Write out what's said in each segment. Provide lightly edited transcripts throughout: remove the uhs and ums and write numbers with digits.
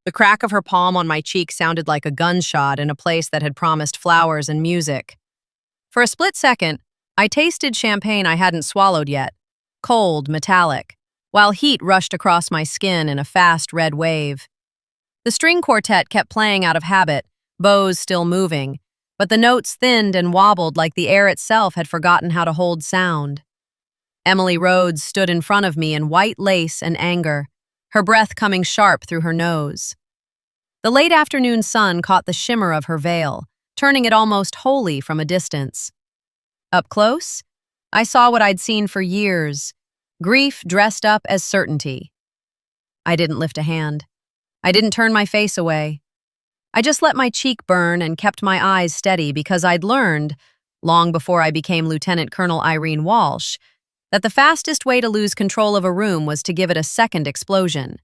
The crack of her palm on my cheek sounded like a gunshot in a place that had promised flowers and music. For a split second, I tasted champagne I hadn't swallowed yet, cold, metallic, while heat rushed across my skin in a fast red wave. The string quartet kept playing out of habit, bows still moving, but the notes thinned and wobbled like the air itself had forgotten how to hold sound. Emily Rhodes stood in front of me in white lace and anger, her breath coming sharp through her nose. The late afternoon sun caught the shimmer of her veil, turning it almost wholly from a distance. Up close, I saw what I'd seen for years, grief dressed up as certainty. I didn't lift a hand. I didn't turn my face away. I just let my cheek burn and kept my eyes steady because I'd learned, long before I became Lieutenant Colonel Irene Walsh, that the fastest way to lose control of a room was to give it a second explosion.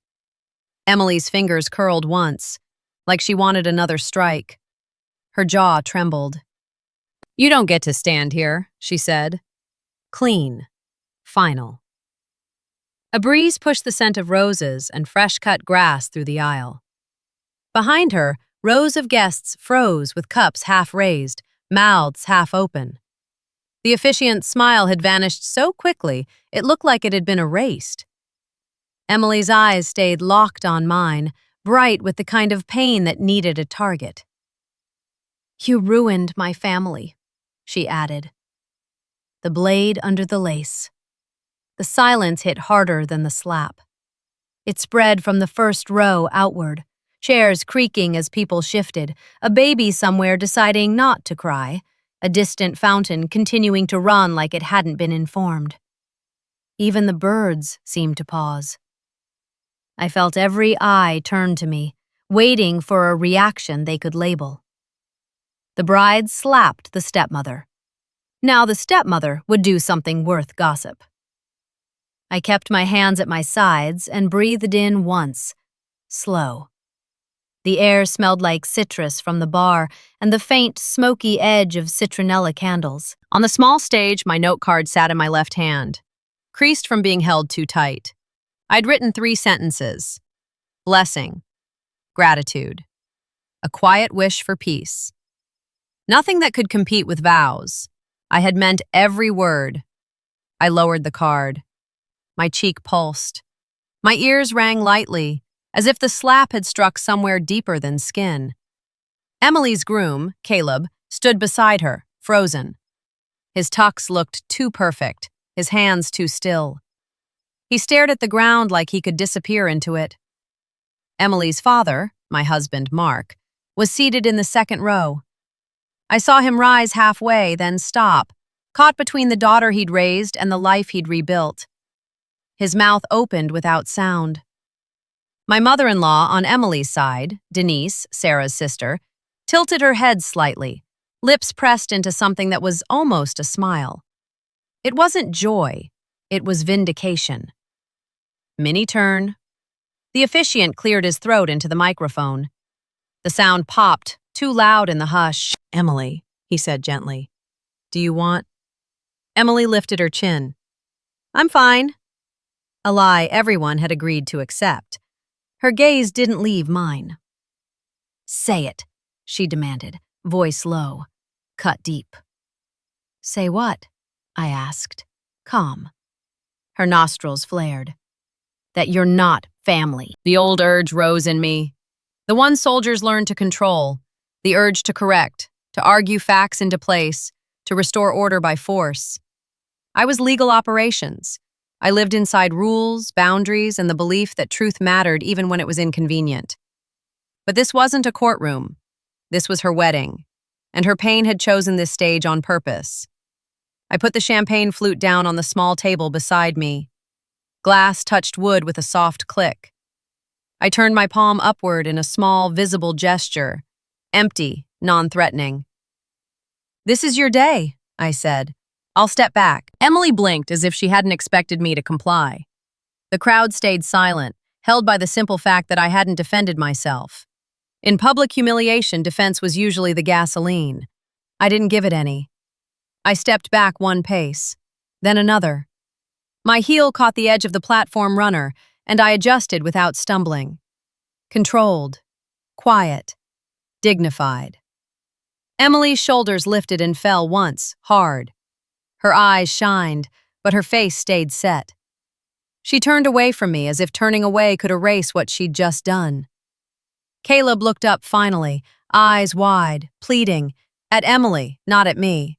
Emily's fingers curled once, like she wanted another strike. Her jaw trembled. "You don't get to stand here," she said. Clean. Final. A breeze pushed the scent of roses and fresh-cut grass through the aisle. Behind her, rows of guests froze with cups half raised, mouths half open. The officiant's smile had vanished so quickly it looked like it had been erased. Emily's eyes stayed locked on mine, bright with the kind of pain that needed a target. "You ruined my family," she added. The blade under the lace. The silence hit harder than the slap. It spread from the first row outward, chairs creaking as people shifted, a baby somewhere deciding not to cry, a distant fountain continuing to run like it hadn't been informed. Even the birds seemed to pause. I felt every eye turn to me, waiting for a reaction they could label. The bride slapped the stepmother. Now the stepmother would do something worth gossip. I kept my hands at my sides and breathed in once, slow. The air smelled like citrus from the bar and the faint, smoky edge of citronella candles. On the small stage, my note card sat in my left hand, creased from being held too tight. I'd written 3 sentences. Blessing. Gratitude. A quiet wish for peace. Nothing that could compete with vows. I had meant every word. I lowered the card. My cheek pulsed. My ears rang lightly, as if the slap had struck somewhere deeper than skin. Emily's groom, Caleb, stood beside her, frozen. His tux looked too perfect, his hands too still. He stared at the ground like he could disappear into it. Emily's father, my husband Mark, was seated in the second row. I saw him rise halfway, then stop, caught between the daughter he'd raised and the life he'd rebuilt. His mouth opened without sound. My mother-in-law on Emily's side, Denise, Sarah's sister, tilted her head slightly, lips pressed into something that was almost a smile. It wasn't joy, it was vindication. Mini turn. The officiant cleared his throat into the microphone. The sound popped, too loud in the hush. "Emily," he said gently. "Do you want—" Emily lifted her chin. "I'm fine." A lie everyone had agreed to accept. Her gaze didn't leave mine. "Say it," she demanded, voice low, cut deep. "Say what?" I asked, calm. Her nostrils flared. "That you're not family." The old urge rose in me. The one soldiers learned to control. The urge to correct, to argue facts into place, to restore order by force. I was legal operations. I lived inside rules, boundaries, and the belief that truth mattered even when it was inconvenient. But this wasn't a courtroom. This was her wedding, and her pain had chosen this stage on purpose. I put the champagne flute down on the small table beside me. Glass touched wood with a soft click. I turned my palm upward in a small, visible gesture, empty, non-threatening. "This is your day," I said. "I'll step back." Emily blinked as if she hadn't expected me to comply. The crowd stayed silent, held by the simple fact that I hadn't defended myself. In public humiliation, defense was usually the gasoline. I didn't give it any. I stepped back 1 pace, then another. My heel caught the edge of the platform runner, and I adjusted without stumbling. Controlled, quiet, dignified. Emily's shoulders lifted and fell once, hard. Her eyes shined, but her face stayed set. She turned away from me as if turning away could erase what she'd just done. Caleb looked up finally, eyes wide, pleading, at Emily, not at me.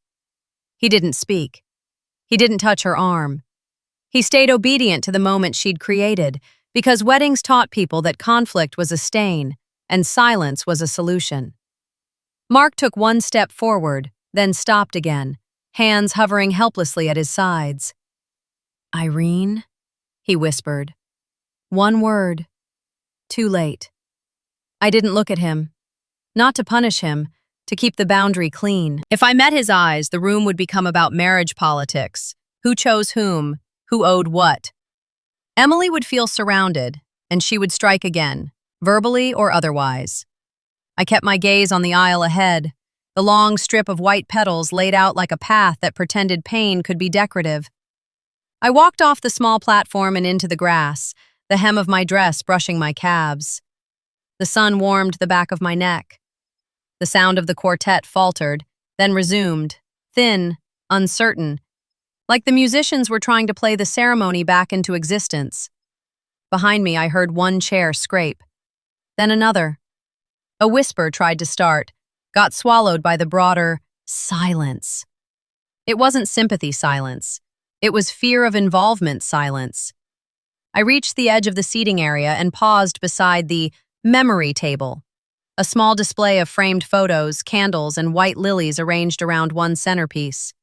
He didn't speak. He didn't touch her arm. He stayed obedient to the moment she'd created, because weddings taught people that conflict was a stain and silence was a solution. Mark took one step forward, then stopped again, hands hovering helplessly at his sides. "Irene," he whispered. One word. Too late. I didn't look at him. Not to punish him, to keep the boundary clean. If I met his eyes, the room would become about marriage politics. Who chose whom? Who owed what? Emily would feel surrounded, and she would strike again, verbally or otherwise. I kept my gaze on the aisle ahead, the long strip of white petals laid out like a path that pretended pain could be decorative. I walked off the small platform and into the grass, the hem of my dress brushing my calves. The sun warmed the back of my neck. The sound of the quartet faltered, then resumed, thin, uncertain, like the musicians were trying to play the ceremony back into existence. Behind me, I heard one chair scrape, then another. A whisper tried to start, got swallowed by the broader silence. It wasn't sympathy silence. It was fear of involvement silence. I reached the edge of the seating area and paused beside the memory table, a small display of framed photos, candles, and white lilies arranged around one centerpiece.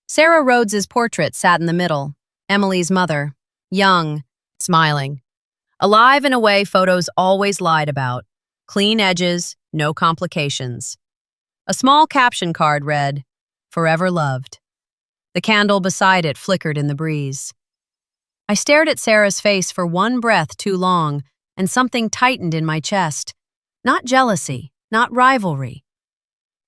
Sarah Rhodes's portrait sat in the middle, Emily's mother, young, smiling. Alive in a way photos always lied about. Clean edges, no complications. A small caption card read, "Forever loved." The candle beside it flickered in the breeze. I stared at Sarah's face for one breath too long, and something tightened in my chest. Not jealousy, not rivalry.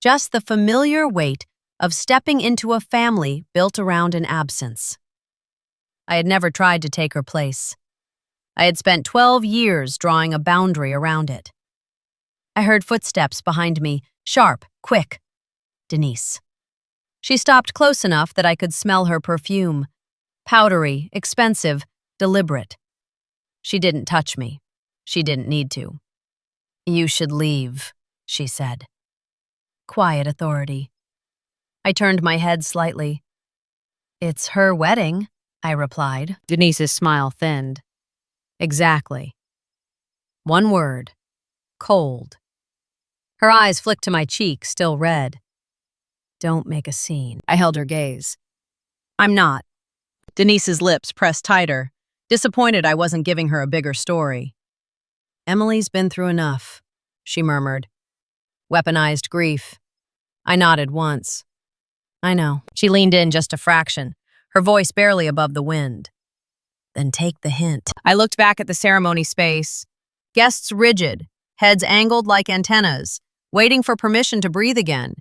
Just the familiar weight of stepping into a family built around an absence. I had never tried to take her place. I had spent 12 years drawing a boundary around it. I heard footsteps behind me, sharp, quick. Denise. She stopped close enough that I could smell her perfume. Powdery, expensive, deliberate. She didn't touch me. She didn't need to. "You should leave," she said. Quiet authority. I turned my head slightly. "It's her wedding," I replied. Denise's smile thinned. "Exactly." One word. Cold. Her eyes flicked to my cheek, still red. "Don't make a scene." I held her gaze. "I'm not." Denise's lips pressed tighter, disappointed I wasn't giving her a bigger story. "Emily's been through enough," she murmured. "Weaponized grief." I nodded once. "I know." She leaned in just a fraction, her voice barely above the wind. "Then take the hint." I looked back at the ceremony space. Guests rigid, heads angled like antennas, waiting for permission to breathe again.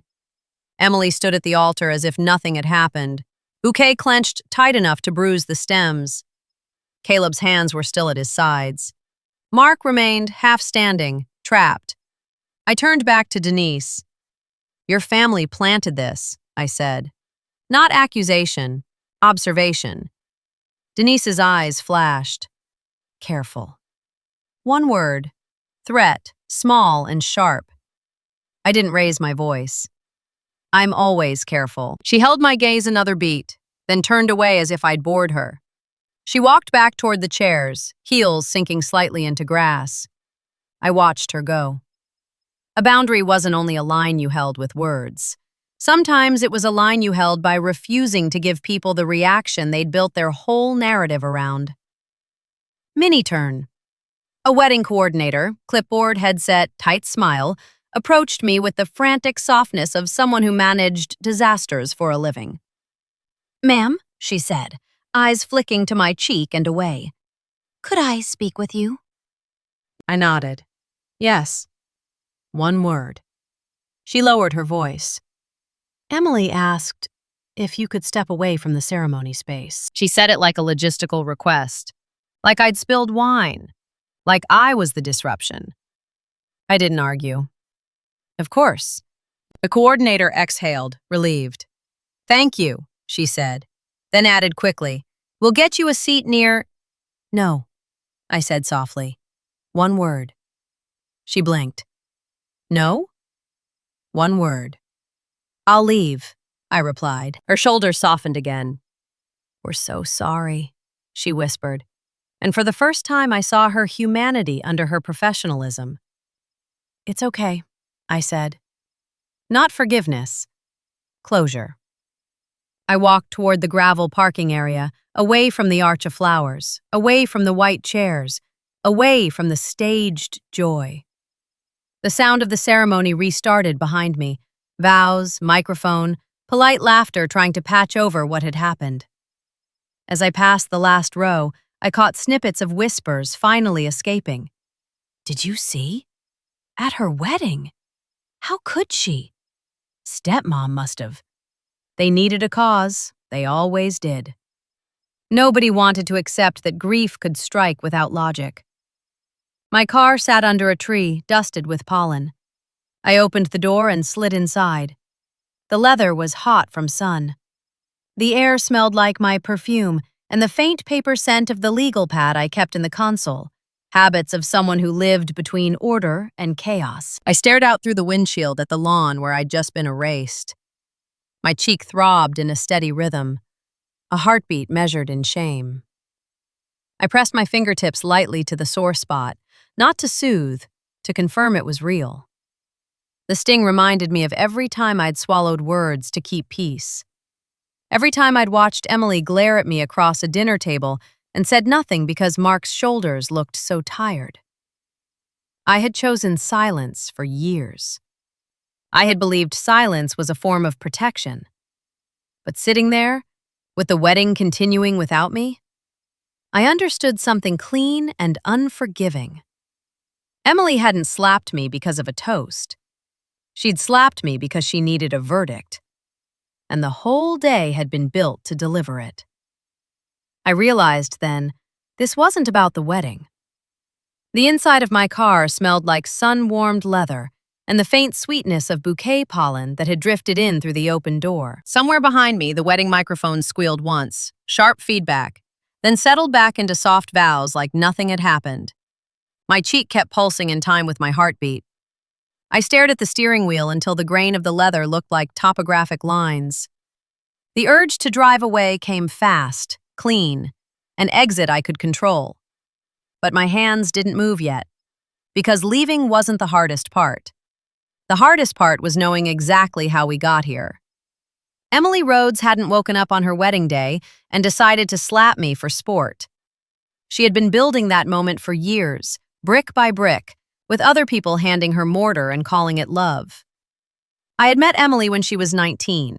Emily stood at the altar as if nothing had happened, bouquet clenched tight enough to bruise the stems. Caleb's hands were still at his sides. Mark remained half standing, trapped. I turned back to Denise. "Your family planted this," I said. Not accusation, observation. Denise's eyes flashed. Careful. One word. Threat, small and sharp. I didn't raise my voice. "I'm always careful." She held my gaze another beat, then turned away as if I'd bored her. She walked back toward the chairs, heels sinking slightly into grass. I watched her go. A boundary wasn't only a line you held with words. Sometimes it was a line you held by refusing to give people the reaction they'd built their whole narrative around. Mini-turn. A wedding coordinator, clipboard, headset, tight smile, approached me with the frantic softness of someone who managed disasters for a living. "Ma'am," she said, eyes flicking to my cheek and away. "Could I speak with you?" I nodded. "Yes." One word. She lowered her voice. "Emily asked if you could step away from the ceremony space." She said it like a logistical request, like I'd spilled wine. like I was the disruption. I didn't argue. Of course. The coordinator exhaled, relieved. "Thank you," she said, then added quickly, "We'll get you a seat near—" "No," I said softly. "One word." She blinked. "No?" "One word." "I'll leave," I replied. Her shoulders softened again. "We're so sorry," she whispered, and for the first time I saw her humanity under her professionalism. "It's okay," I said. Not forgiveness. Closure. I walked toward the gravel parking area, away from the arch of flowers, away from the white chairs, away from the staged joy. The sound of the ceremony restarted behind me. Vows, microphone, polite laughter trying to patch over what had happened. As I passed the last row, I caught snippets of whispers finally escaping. "Did you see? At her wedding? How could she? Stepmom must have." They needed a cause. They always did. Nobody wanted to accept that grief could strike without logic. My car sat under a tree, dusted with pollen. I opened the door and slid inside. The leather was hot from sun. The air smelled like my perfume and the faint paper scent of the legal pad I kept in the console, habits of someone who lived between order and chaos. I stared out through the windshield at the lawn where I'd just been erased. My cheek throbbed in a steady rhythm, a heartbeat measured in shame. I pressed my fingertips lightly to the sore spot, not to soothe, to confirm it was real. The sting reminded me of every time I'd swallowed words to keep peace. Every time I'd watched Emily glare at me across a dinner table and said nothing because Mark's shoulders looked so tired. I had chosen silence for years. I had believed silence was a form of protection. But sitting there, with the wedding continuing without me, I understood something clean and unforgiving. Emily hadn't slapped me because of a toast. She'd slapped me because she needed a verdict. And the whole day had been built to deliver it. I realized then, this wasn't about the wedding. The inside of my car smelled like sun-warmed leather and the faint sweetness of bouquet pollen that had drifted in through the open door. Somewhere behind me, the wedding microphone squealed once, sharp feedback, then settled back into soft vows like nothing had happened. My cheek kept pulsing in time with my heartbeat. I stared at the steering wheel until the grain of the leather looked like topographic lines. The urge to drive away came fast, clean, an exit I could control. But my hands didn't move yet, because leaving wasn't the hardest part. The hardest part was knowing exactly how we got here. Emily Rhodes hadn't woken up on her wedding day and decided to slap me for sport. She had been building that moment for years, brick by brick, with other people handing her mortar and calling it love. I had met Emily when she was 19.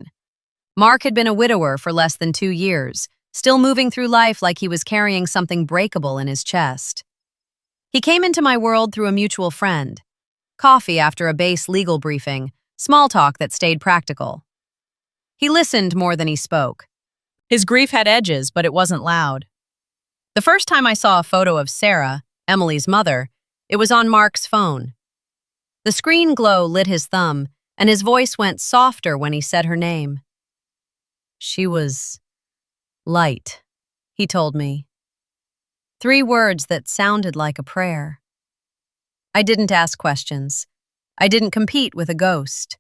Mark had been a widower for less than 2 years, still moving through life like he was carrying something breakable in his chest. He came into my world through a mutual friend. Coffee after a base legal briefing, small talk that stayed practical. He listened more than he spoke. His grief had edges, but it wasn't loud. The first time I saw a photo of Sarah, Emily's mother, it was on Mark's phone. The screen glow lit his thumb, and his voice went softer when he said her name. She was light, he told me. 3 words that sounded like a prayer. I didn't ask questions. I didn't compete with a ghost.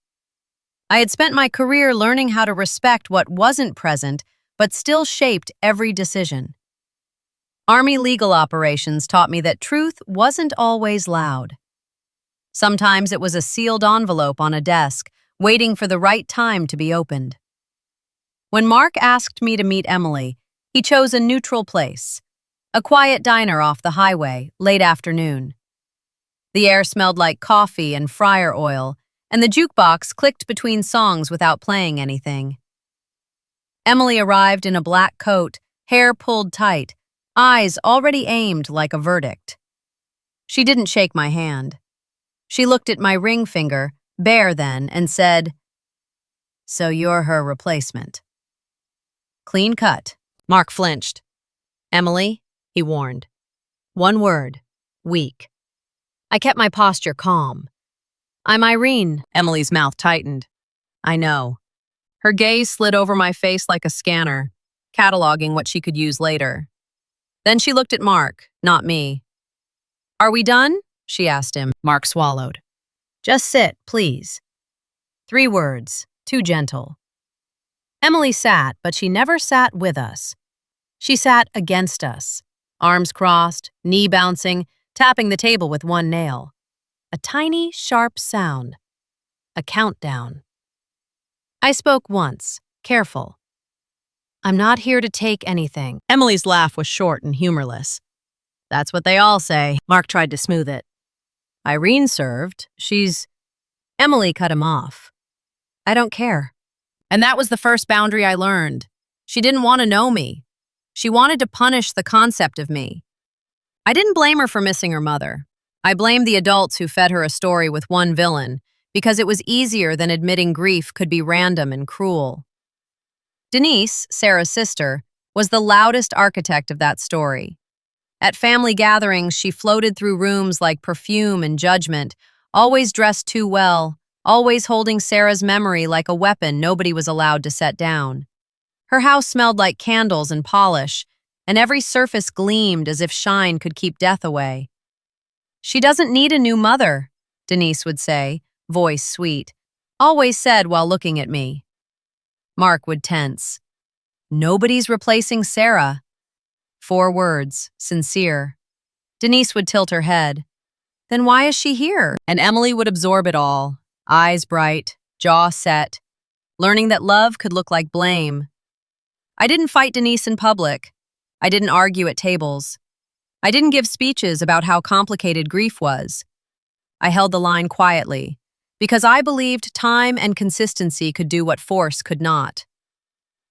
I had spent my career learning how to respect what wasn't present, but still shaped every decision. Army legal operations taught me that truth wasn't always loud. Sometimes it was a sealed envelope on a desk, waiting for the right time to be opened. When Mark asked me to meet Emily, he chose a neutral place, a quiet diner off the highway, late afternoon. The air smelled like coffee and fryer oil, and the jukebox clicked between songs without playing anything. Emily arrived in a black coat, hair pulled tight, eyes already aimed like a verdict. She didn't shake my hand. She looked at my ring finger, bare then, and said, "So you're her replacement." Clean cut. Mark flinched. "Emily," he warned. "One word. weak. I kept my posture calm. I'm Irene. Emily's mouth tightened. I know. Her gaze slid over my face like a scanner, cataloging what she could use later. Then she looked at Mark, not me. Are we done? She asked him. Mark swallowed. Just sit, please. 3 words, too gentle. Emily sat, but she never sat with us. She sat against us, arms crossed, knee bouncing, tapping the table with one nail. A tiny, sharp sound. A countdown. I spoke once, careful. I'm not here to take anything. Emily's laugh was short and humorless. That's what they all say. Mark tried to smooth it. Irene served. Emily cut him off. I don't care. And that was the first boundary I learned. She didn't want to know me. She wanted to punish the concept of me. I didn't blame her for missing her mother. I blamed the adults who fed her a story with one villain because it was easier than admitting grief could be random and cruel. Denise, Sarah's sister, was the loudest architect of that story. At family gatherings, she floated through rooms like perfume and judgment, always dressed too well, always holding Sarah's memory like a weapon nobody was allowed to set down. Her house smelled like candles and polish, and every surface gleamed as if shine could keep death away. She doesn't need a new mother, Denise would say, voice sweet, always said while looking at me. Mark would tense. Nobody's replacing Sarah. 4 words, sincere. Denise would tilt her head. Then why is she here? And Emily would absorb it all, eyes bright, jaw set, learning that love could look like blame. I didn't fight Denise in public. I didn't argue at tables. I didn't give speeches about how complicated grief was. I held the line quietly, because I believed time and consistency could do what force could not.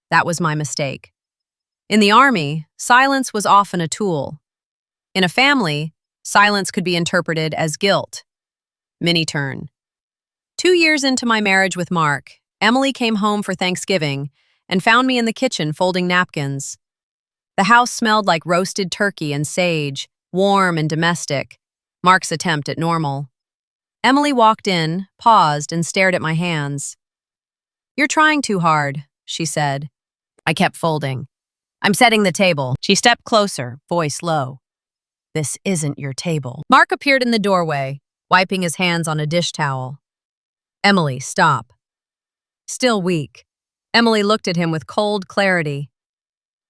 That was my mistake. In the army, silence was often a tool. In a family, silence could be interpreted as guilt. Mini turn. 2 years into my marriage with Mark, Emily came home for Thanksgiving and found me in the kitchen folding napkins. The house smelled like roasted turkey and sage, warm and domestic, Mark's attempt at normal. Emily walked in, paused, and stared at my hands. You're trying too hard, she said. I kept folding. I'm setting the table. She stepped closer, voice low. This isn't your table. Mark appeared in the doorway, wiping his hands on a dish towel. Emily, stop. Still weak, Emily looked at him with cold clarity.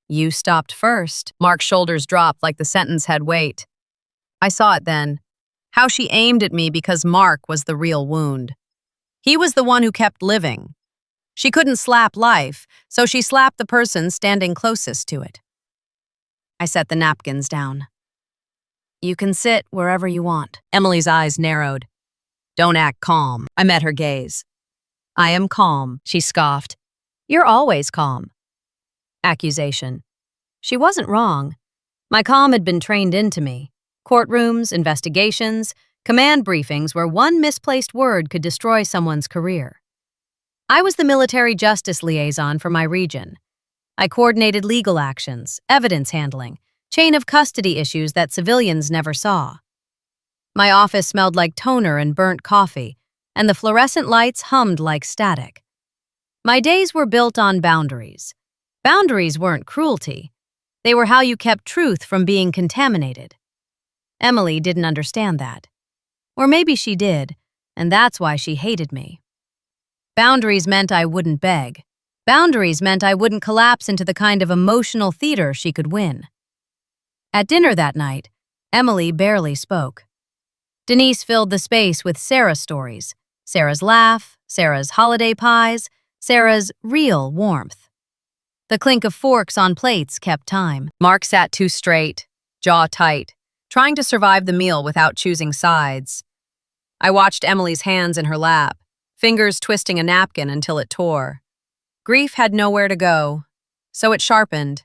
You stopped first. Mark's shoulders dropped like the sentence had weight. I saw it then. How she aimed at me because Mark was the real wound. He was the one who kept living. She couldn't slap life, so she slapped the person standing closest to it. I set the napkins down. You can sit wherever you want. Emily's eyes narrowed. Don't act calm. I met her gaze. I am calm, she scoffed. You're always calm. Accusation. She wasn't wrong. My calm had been trained into me. Courtrooms, investigations, command briefings where one misplaced word could destroy someone's career. I was the military justice liaison for my region. I coordinated legal actions, evidence handling, chain of custody issues that civilians never saw. My office smelled like toner and burnt coffee, and the fluorescent lights hummed like static. My days were built on boundaries. Boundaries weren't cruelty. They were how you kept truth from being contaminated. Emily didn't understand that. Or maybe she did, and that's why she hated me. Boundaries meant I wouldn't beg. Boundaries meant I wouldn't collapse into the kind of emotional theater she could win. At dinner that night, Emily barely spoke. Denise filled the space with Sarah's stories, Sarah's laugh, Sarah's holiday pies, Sarah's real warmth. The clink of forks on plates kept time. Mark sat too straight, jaw tight, trying to survive the meal without choosing sides. I watched Emily's hands in her lap, fingers twisting a napkin until it tore. Grief had nowhere to go, so it sharpened.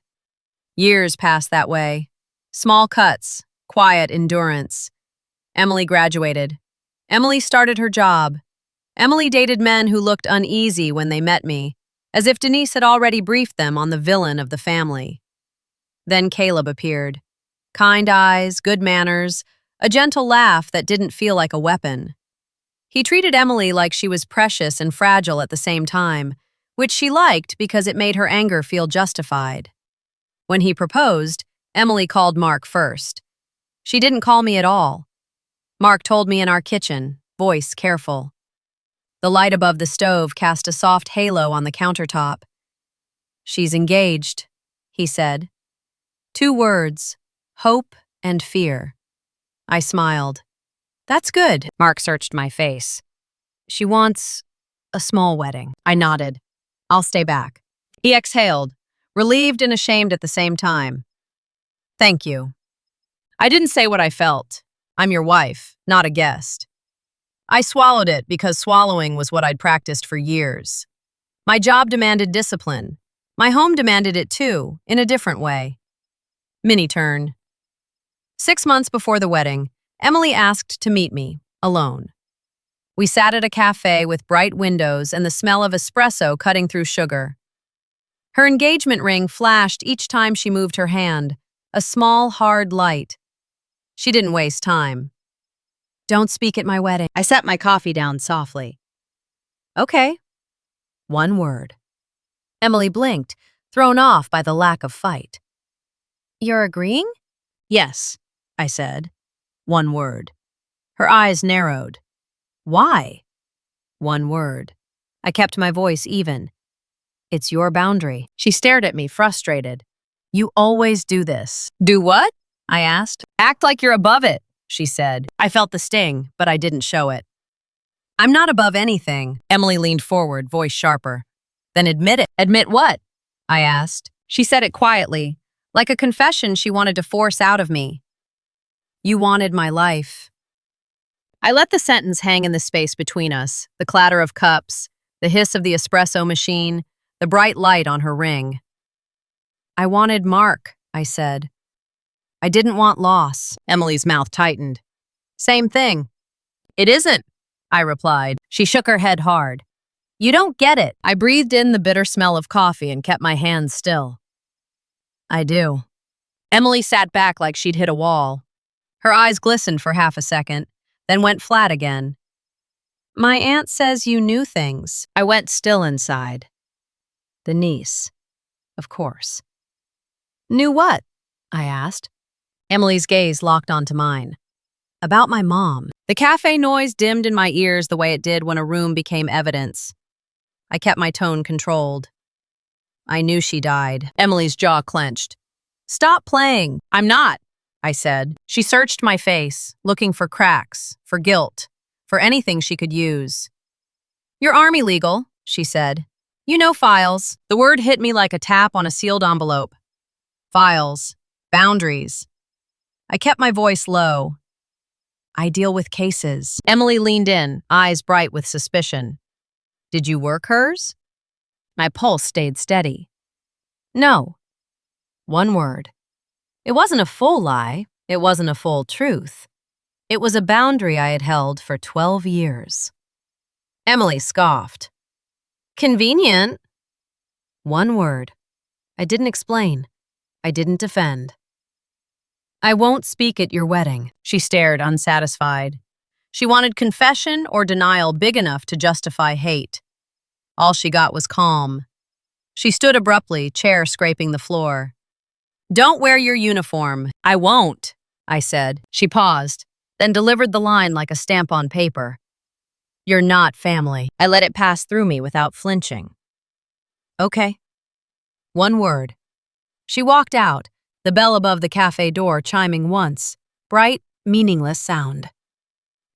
Years passed that way. Small cuts, quiet endurance. Emily graduated. Emily started her job. Emily dated men who looked uneasy when they met me, as if Denise had already briefed them on the villain of the family. Then Caleb appeared. Kind eyes, good manners, a gentle laugh that didn't feel like a weapon. He treated Emily like she was precious and fragile at the same time, which she liked because it made her anger feel justified. When he proposed, Emily called Mark first. She didn't call me at all. Mark told me in our kitchen, voice careful. The light above the stove cast a soft halo on the countertop. "She's engaged," he said. 2 words, hope and fear. I smiled. "That's good." Mark searched my face. "She wants a small wedding." I nodded. "I'll stay back." He exhaled, relieved and ashamed at the same time. "Thank you." I didn't say what I felt. I'm your wife, not a guest. I swallowed it because swallowing was what I'd practiced for years. My job demanded discipline. My home demanded it too, in a different way. Mini turn. 6 months before the wedding, Emily asked to meet me, alone. We sat at a cafe with bright windows and the smell of espresso cutting through sugar. Her engagement ring flashed each time she moved her hand, a small, hard light. She didn't waste time. "Don't speak at my wedding." I set my coffee down softly. "Okay." 1 word. Emily blinked, thrown off by the lack of fight. "You're agreeing?" "Yes," I said. 1 word. Her eyes narrowed. "Why?" 1 word. I kept my voice even. "It's your boundary." She stared at me, frustrated. "You always do this." "Do what?" I asked. "Act like you're above it," she said. I felt the sting, but I didn't show it. "I'm not above anything." Emily leaned forward, voice sharper. "Then admit it." "Admit what?" I asked. She said it quietly, like a confession she wanted to force out of me. "You wanted my life." I let the sentence hang in the space between us, the clatter of cups, the hiss of the espresso machine, the bright light on her ring. "I wanted Mark," I said. "I didn't want loss." Emily's mouth tightened. "Same thing." "It isn't," I replied. She shook her head hard. "You don't get it." I breathed in the bitter smell of coffee and kept my hands still. "I do." Emily sat back like she'd hit a wall. Her eyes glistened for half a second, then went flat again. "My aunt says you knew things." I went still inside. The niece, of course. "Knew what?" I asked. Emily's gaze locked onto mine. "About my mom." The cafe noise dimmed in my ears the way it did when a room became evidence. I kept my tone controlled. "I knew she died." Emily's jaw clenched. "Stop playing." "I'm not," I said. She searched my face, looking for cracks, for guilt, for anything she could use. "You're Army legal," she said. "You know files." The word hit me like a tap on a sealed envelope. Files. Boundaries. I kept my voice low. "I deal with cases." Emily leaned in, eyes bright with suspicion. "Did you work hers?" My pulse stayed steady. "No." 1 word. It wasn't a full lie. It wasn't a full truth. It was a boundary I had held for 12 years. Emily scoffed. "Convenient." 1 word. I didn't explain. I didn't defend. "I won't speak at your wedding." She stared, unsatisfied. She wanted confession or denial big enough to justify hate. All she got was calm. She stood abruptly, chair scraping the floor. "Don't wear your uniform." "I won't," I said. She paused, then delivered the line like a stamp on paper. "You're not family." I let it pass through me without flinching. "Okay." 1 word. She walked out, the bell above the cafe door chiming once, bright, meaningless sound.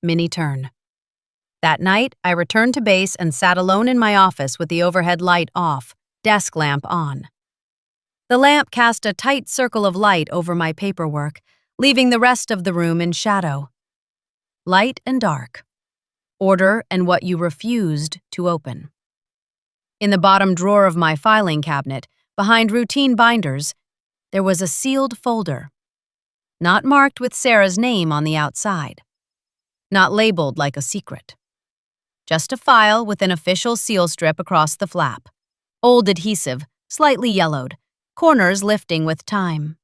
Mini turn. That night, I returned to base and sat alone in my office with the overhead light off, desk lamp on. The lamp cast a tight circle of light over my paperwork, leaving the rest of the room in shadow. Light and dark. Order and what you refused to open. In the bottom drawer of my filing cabinet, behind routine binders, there was a sealed folder. Not marked with Sarah's name on the outside. Not labeled like a secret. Just a file with an official seal strip across the flap. Old adhesive, slightly yellowed, corners lifting with time.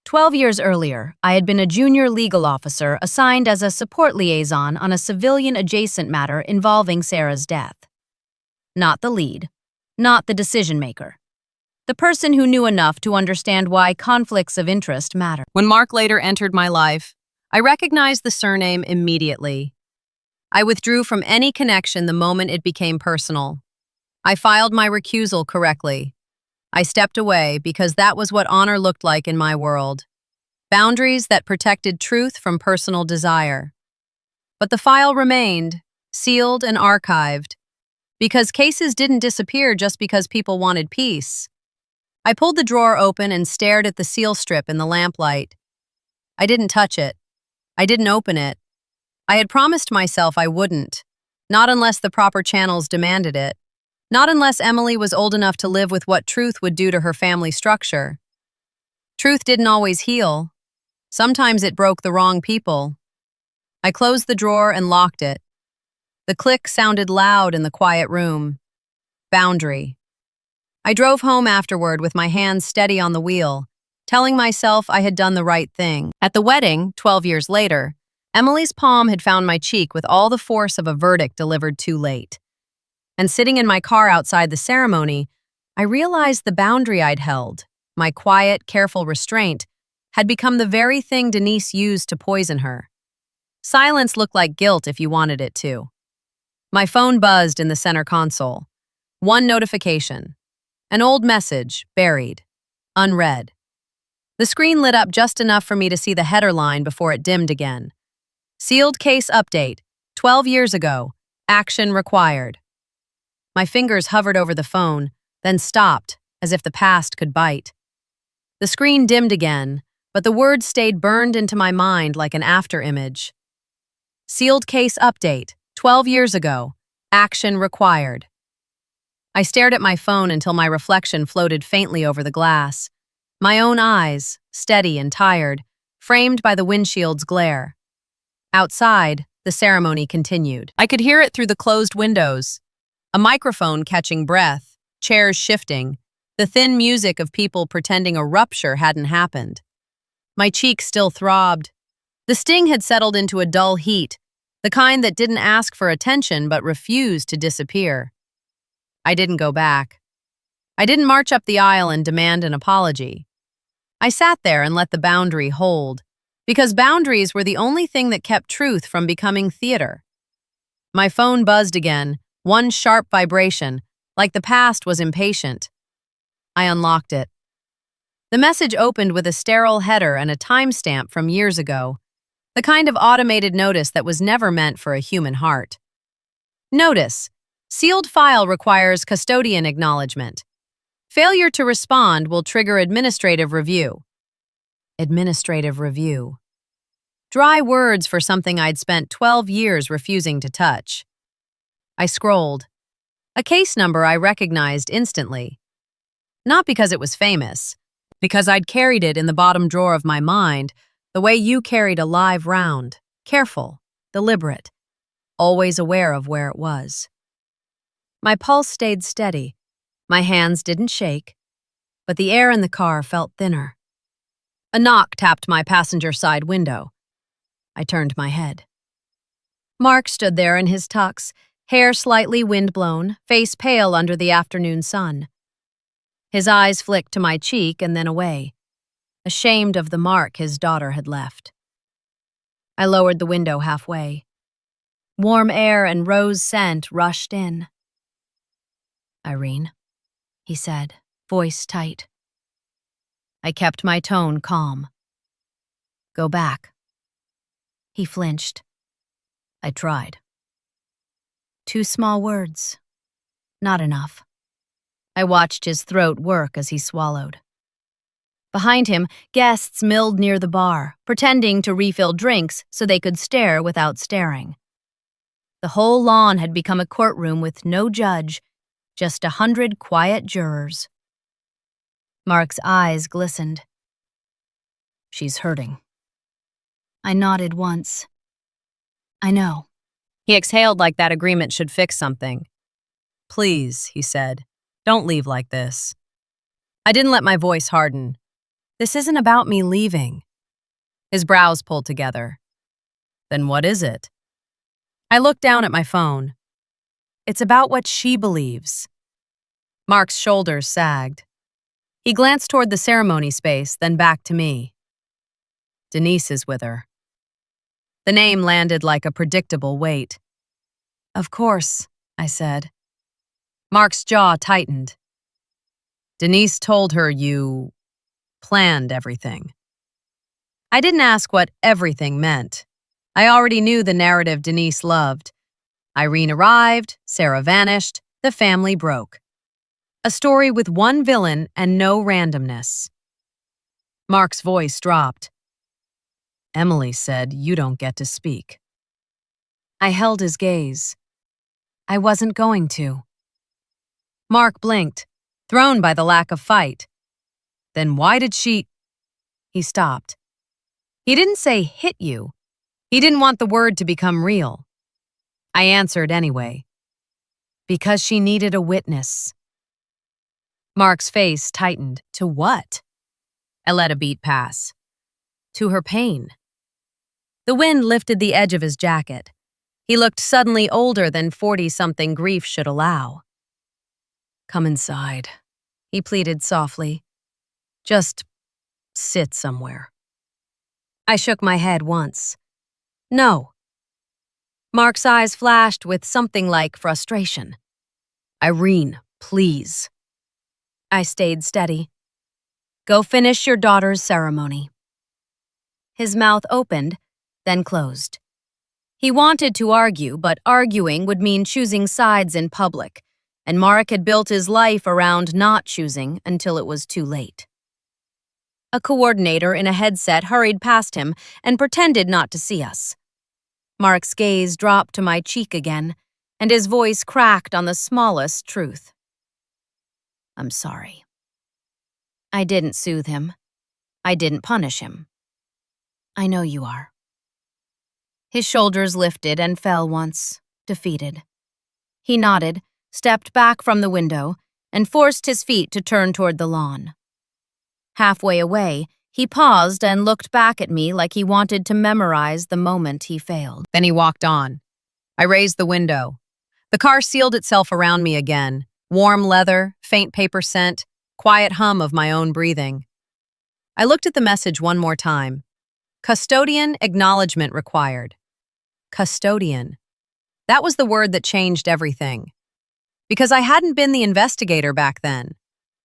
12 years earlier, I had been a junior legal officer assigned as a support liaison on a civilian-adjacent matter involving Sarah's death. Not the lead, not the decision-maker. The person who knew enough to understand why conflicts of interest matter. When Mark later entered my life, I recognized the surname immediately. I withdrew from any connection the moment it became personal. I filed my recusal correctly. I stepped away because that was what honor looked like in my world. Boundaries that protected truth from personal desire. But the file remained, sealed and archived, because cases didn't disappear just because people wanted peace. I pulled the drawer open and stared at the seal strip in the lamplight. I didn't touch it. I didn't open it. I had promised myself I wouldn't, not unless the proper channels demanded it. Not unless Emily was old enough to live with what truth would do to her family structure. Truth didn't always heal. Sometimes it broke the wrong people. I closed the drawer and locked it. The click sounded loud in the quiet room. Boundary. I drove home afterward with my hands steady on the wheel, telling myself I had done the right thing. At the wedding, 12 years later, Emily's palm had found my cheek with all the force of a verdict delivered too late. And sitting in my car outside the ceremony, I realized the boundary I'd held, my quiet, careful restraint, had become the very thing Denise used to poison her. Silence looked like guilt if you wanted it to. My phone buzzed in the center console. One notification. An old message, buried, unread. The screen lit up just enough for me to see the header line before it dimmed again. Sealed case update, 12 years ago, action required. My fingers hovered over the phone, then stopped, as if the past could bite. The screen dimmed again, but the words stayed burned into my mind like an afterimage. Sealed case update, 12 years ago, action required. I stared at my phone until my reflection floated faintly over the glass. My own eyes, steady and tired, framed by the windshield's glare. Outside, the ceremony continued. I could hear it through the closed windows. A microphone catching breath, chairs shifting, the thin music of people pretending a rupture hadn't happened. My cheeks still throbbed. The sting had settled into a dull heat, the kind that didn't ask for attention but refused to disappear. I didn't go back. I didn't march up the aisle and demand an apology. I sat there and let the boundary hold, because boundaries were the only thing that kept truth from becoming theater. My phone buzzed again, one sharp vibration, like the past was impatient. I unlocked it. The message opened with a sterile header and a timestamp from years ago, the kind of automated notice that was never meant for a human heart. Notice: sealed file requires custodian acknowledgement. Failure to respond will trigger administrative review. Administrative review. Dry words for something I'd spent 12 years refusing to touch. I scrolled. A case number I recognized instantly. Not because it was famous, because I'd carried it in the bottom drawer of my mind, the way you carried a live round, careful, deliberate, always aware of where it was. My pulse stayed steady. My hands didn't shake, but the air in the car felt thinner. A knock tapped my passenger side window. I turned my head. Mark stood there in his tux, hair slightly windblown, face pale under the afternoon sun. His eyes flicked to my cheek and then away, ashamed of the mark his daughter had left. I lowered the window halfway. Warm air and rose scent rushed in. "Irene," he said, voice tight. I kept my tone calm. "Go back." He flinched. I tried. 2 small words. Not enough. I watched his throat work as he swallowed. Behind him, guests milled near the bar, pretending to refill drinks so they could stare without staring. The whole lawn had become a courtroom with no judge, just 100 quiet jurors. Mark's eyes glistened. "She's hurting." I nodded once. "I know." He exhaled like that agreement should fix something. "Please," he said, "don't leave like this." I didn't let my voice harden. This isn't about me leaving. His brows pulled together. Then what is it? I looked down at my phone. It's about what she believes. Mark's shoulders sagged. He glanced toward the ceremony space, then back to me. Denise is with her. The name landed like a predictable weight. Of course, I said. Mark's jaw tightened. Denise told her you planned everything. I didn't ask what everything meant. I already knew the narrative Denise loved. Irene arrived, Sarah vanished, the family broke. A story with one villain and no randomness. Mark's voice dropped. Emily said you don't get to speak. I held his gaze. I wasn't going to. Mark blinked, thrown by the lack of fight. Then why did she... He stopped. He didn't say hit you. He didn't want the word to become real. I answered anyway. Because she needed a witness. Mark's face tightened. To what? I let a beat pass. To her pain. The wind lifted the edge of his jacket. He looked suddenly older than 40-something grief should allow. Come inside, he pleaded softly. Just sit somewhere. I shook my head once. No. Mark's eyes flashed with something like frustration. Irene, please. I stayed steady. Go finish your daughter's ceremony. His mouth opened, then closed. He wanted to argue, but arguing would mean choosing sides in public, and Mark had built his life around not choosing until it was too late. A coordinator in a headset hurried past him and pretended not to see us. Mark's gaze dropped to my cheek again, and his voice cracked on the smallest truth. I'm sorry. I didn't soothe him. I didn't punish him. I know you are. His shoulders lifted and fell once, defeated. He nodded, stepped back from the window, and forced his feet to turn toward the lawn. Halfway away, he paused and looked back at me like he wanted to memorize the moment he failed. Then he walked on. I raised the window. The car sealed itself around me again. Warm leather, faint paper scent, quiet hum of my own breathing. I looked at the message one more time. Custodian acknowledgement required. Custodian. That was the word that changed everything. Because I hadn't been the investigator back then.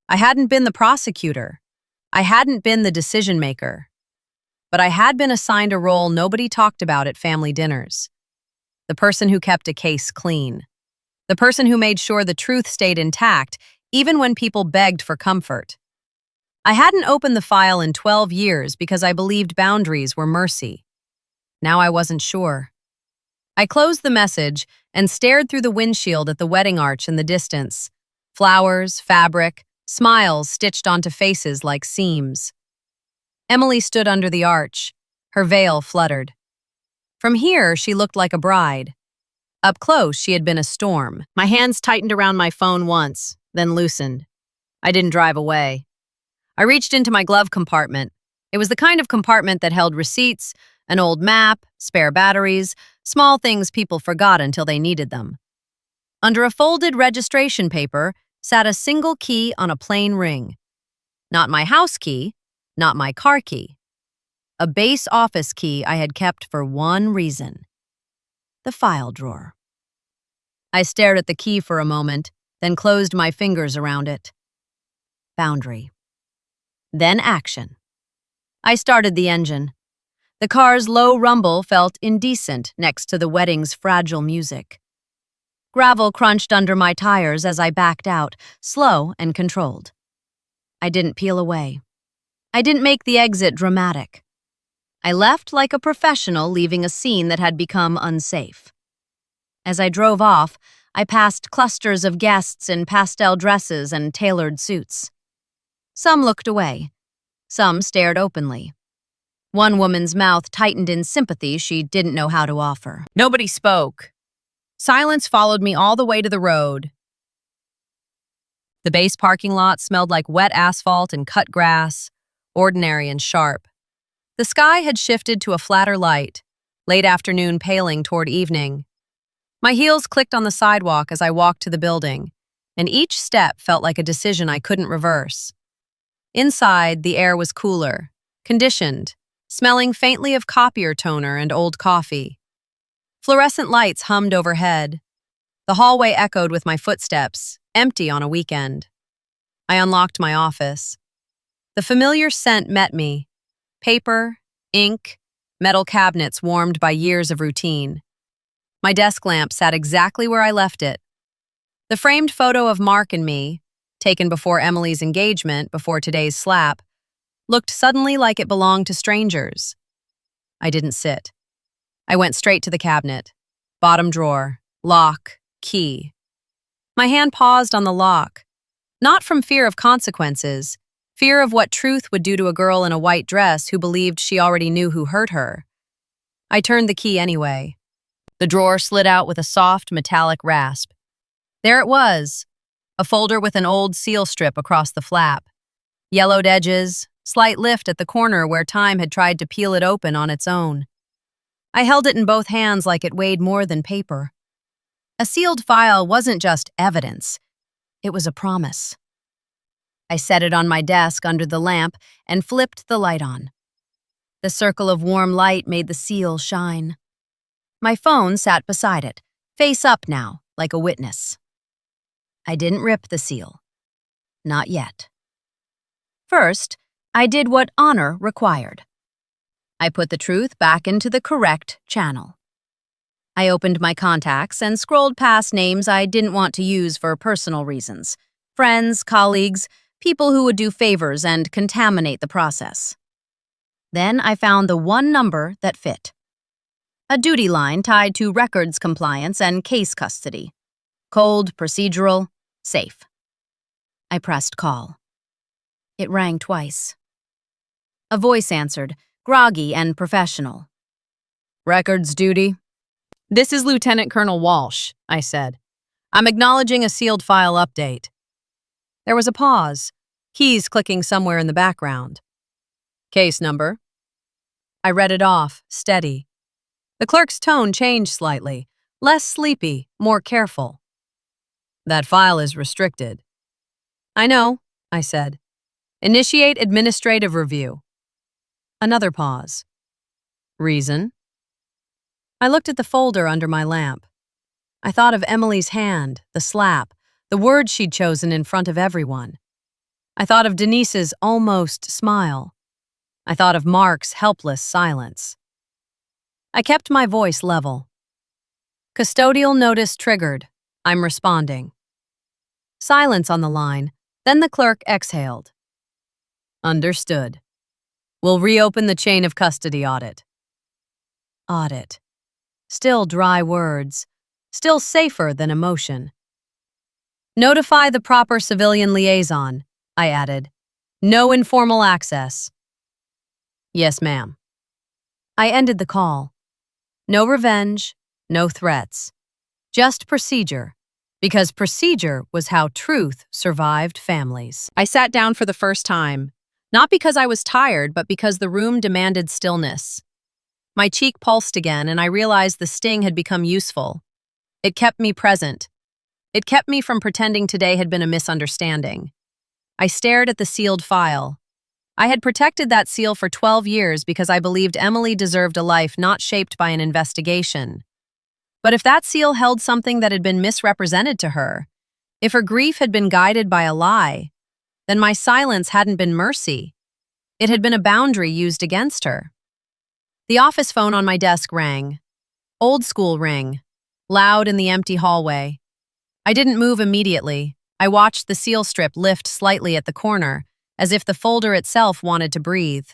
I hadn't been the prosecutor. I hadn't been the decision maker. But I had been assigned a role nobody talked about at family dinners. The person who kept a case clean. The person who made sure the truth stayed intact, even when people begged for comfort. I hadn't opened the file in 12 years because I believed boundaries were mercy. Now I wasn't sure. I closed the message and stared through the windshield at the wedding arch in the distance. Flowers, fabric, smiles stitched onto faces like seams. Emily stood under the arch. Her veil fluttered. From here, she looked like a bride. Up close, she had been a storm. My hands tightened around my phone once, then loosened. I didn't drive away. I reached into my glove compartment. It was the kind of compartment that held receipts, an old map, spare batteries, small things people forgot until they needed them. Under a folded registration paper sat a single key on a plain ring. Not my house key, not my car key. A base office key I had kept for one reason. The file drawer. I stared at the key for a moment, then closed my fingers around it. Boundary. Then action. I started the engine. The car's low rumble felt indecent next to the wedding's fragile music. Gravel crunched under my tires as I backed out, slow and controlled. I didn't peel away. I didn't make the exit dramatic. I left like a professional leaving a scene that had become unsafe. As I drove off, I passed clusters of guests in pastel dresses and tailored suits. Some looked away. Some stared openly. One woman's mouth tightened in sympathy she didn't know how to offer. Nobody spoke. Silence followed me all the way to the road. The base parking lot smelled like wet asphalt and cut grass. ordinary and sharp. The sky had shifted to a flatter light, late afternoon paling toward evening. My heels clicked on the sidewalk as I walked to the building, and each step felt like a decision I couldn't reverse. Inside, the air was cooler, conditioned, smelling faintly of copier toner and old coffee. Fluorescent lights hummed overhead. The hallway echoed with my footsteps, empty on a weekend. I unlocked my office. The familiar scent met me. Paper, ink, metal cabinets warmed by years of routine. My desk lamp sat exactly where I left it. The framed photo of Mark and me, taken before Emily's engagement, before today's slap, looked suddenly like it belonged to strangers. I didn't sit. I went straight to the cabinet. Bottom drawer, lock, key. My hand paused on the lock, not from fear of consequences, fear of what truth would do to a girl in a white dress who believed she already knew who hurt her. I turned the key anyway. The drawer slid out with a soft, metallic rasp. There it was, a folder with an old seal strip across the flap. Yellowed edges, slight lift at the corner where time had tried to peel it open on its own. I held it in both hands like it weighed more than paper. A sealed file wasn't just evidence, it was a promise. I set it on my desk under the lamp and flipped the light on. The circle of warm light made the seal shine. My phone sat beside it, face up now, like a witness. I didn't rip the seal. Not yet. First, I did what honor required. I put the truth back into the correct channel. I opened my contacts and scrolled past names I didn't want to use for personal reasons. Friends, colleagues, people who would do favors and contaminate the process. Then I found the one number that fit. A duty line tied to records compliance and case custody. Cold, procedural, safe. I pressed call. It rang twice. A voice answered, groggy and professional. Records duty? This is Lieutenant Colonel Walsh, I said. I'm acknowledging a sealed file update. There was a pause, keys clicking somewhere in the background. Case number. I read it off, steady. The clerk's tone changed slightly, less sleepy, more careful. That file is restricted. I know, I said. Initiate administrative review. Another pause. Reason? I looked at the folder under my lamp. I thought of Emily's hand, the slap, the words she'd chosen in front of everyone. I thought of Denise's almost smile. I thought of Mark's helpless silence. I kept my voice level. Custodial notice triggered. I'm responding. Silence on the line, then the clerk exhaled. Understood. We'll reopen the chain of custody audit. Audit. Still dry words. Still safer than emotion. Notify the proper civilian liaison, I added. No informal access. Yes, ma'am. I ended the call. No revenge, no threats. Just procedure. Because procedure was how truth survived families. I sat down for the first time, not because I was tired, but because the room demanded stillness. My cheek pulsed again, and I realized the sting had become useful. It kept me present. It kept me from pretending today had been a misunderstanding. I stared at the sealed file. I had protected that seal for 12 years because I believed Emily deserved a life not shaped by an investigation. But if that seal held something that had been misrepresented to her, if her grief had been guided by a lie, then my silence hadn't been mercy. It had been a boundary used against her. The office phone on my desk rang. Old school ring, loud in the empty hallway. I didn't move immediately. I watched the seal strip lift slightly at the corner, as if the folder itself wanted to breathe.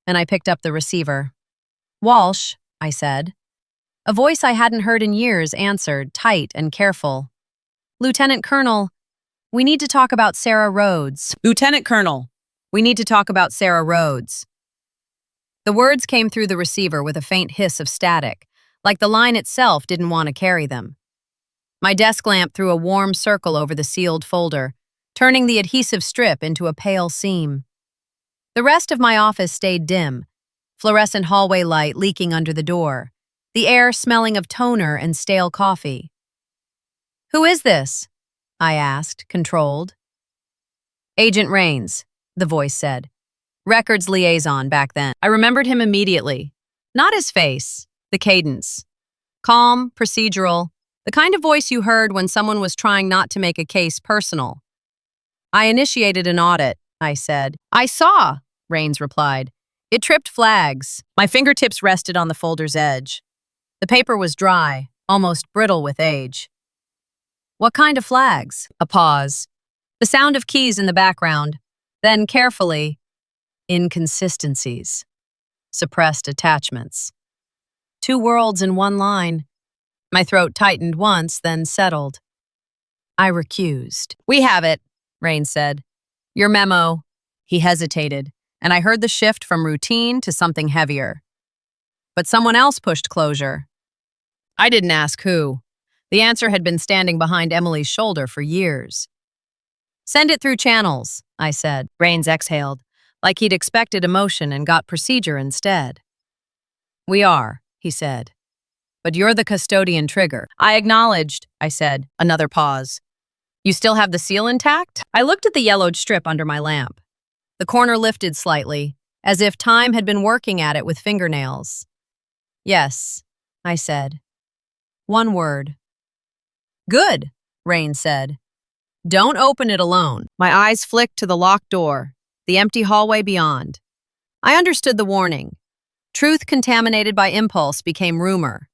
And I picked up the receiver. Walsh, I said. A voice I hadn't heard in years answered, tight and careful. Lieutenant Colonel, we need to talk about Sarah Rhodes. Lieutenant Colonel, we need to talk about Sarah Rhodes. The words came through the receiver with a faint hiss of static, like the line itself didn't want to carry them. My desk lamp threw a warm circle over the sealed folder, turning the adhesive strip into a pale seam. The rest of my office stayed dim, fluorescent hallway light leaking under the door, the air smelling of toner and stale coffee. "Who is this?" I asked, controlled. "Agent Rains," the voice said. Records liaison back then. I remembered him immediately. Not his face, the cadence. Calm, procedural, the kind of voice you heard when someone was trying not to make a case personal. "I initiated an audit," I said. "I saw," Rains replied. "It tripped flags." My fingertips rested on the folder's edge. The paper was dry, almost brittle with age. "What kind of flags?" A pause. The sound of keys in the background. Then carefully, inconsistencies. Suppressed attachments. 2 worlds in one line. My throat tightened once, then settled. I recused. "We have it," Rain said. "Your memo." He hesitated, and I heard the shift from routine to something heavier. But someone else pushed closure. I didn't ask who. The answer had been standing behind Emily's shoulder for years. "Send it through channels," I said. Rains exhaled, like he'd expected emotion and got procedure instead. "We are," he said. "But you're the custodian trigger." "I acknowledged," I said. Another pause. "You still have the seal intact?" I looked at the yellowed strip under my lamp. The corner lifted slightly, as if time had been working at it with fingernails. "Yes," I said. "One word." "Good," Rain said. "Don't open it alone." My eyes flicked to the locked door, the empty hallway beyond. I understood the warning. Truth contaminated by impulse became rumor.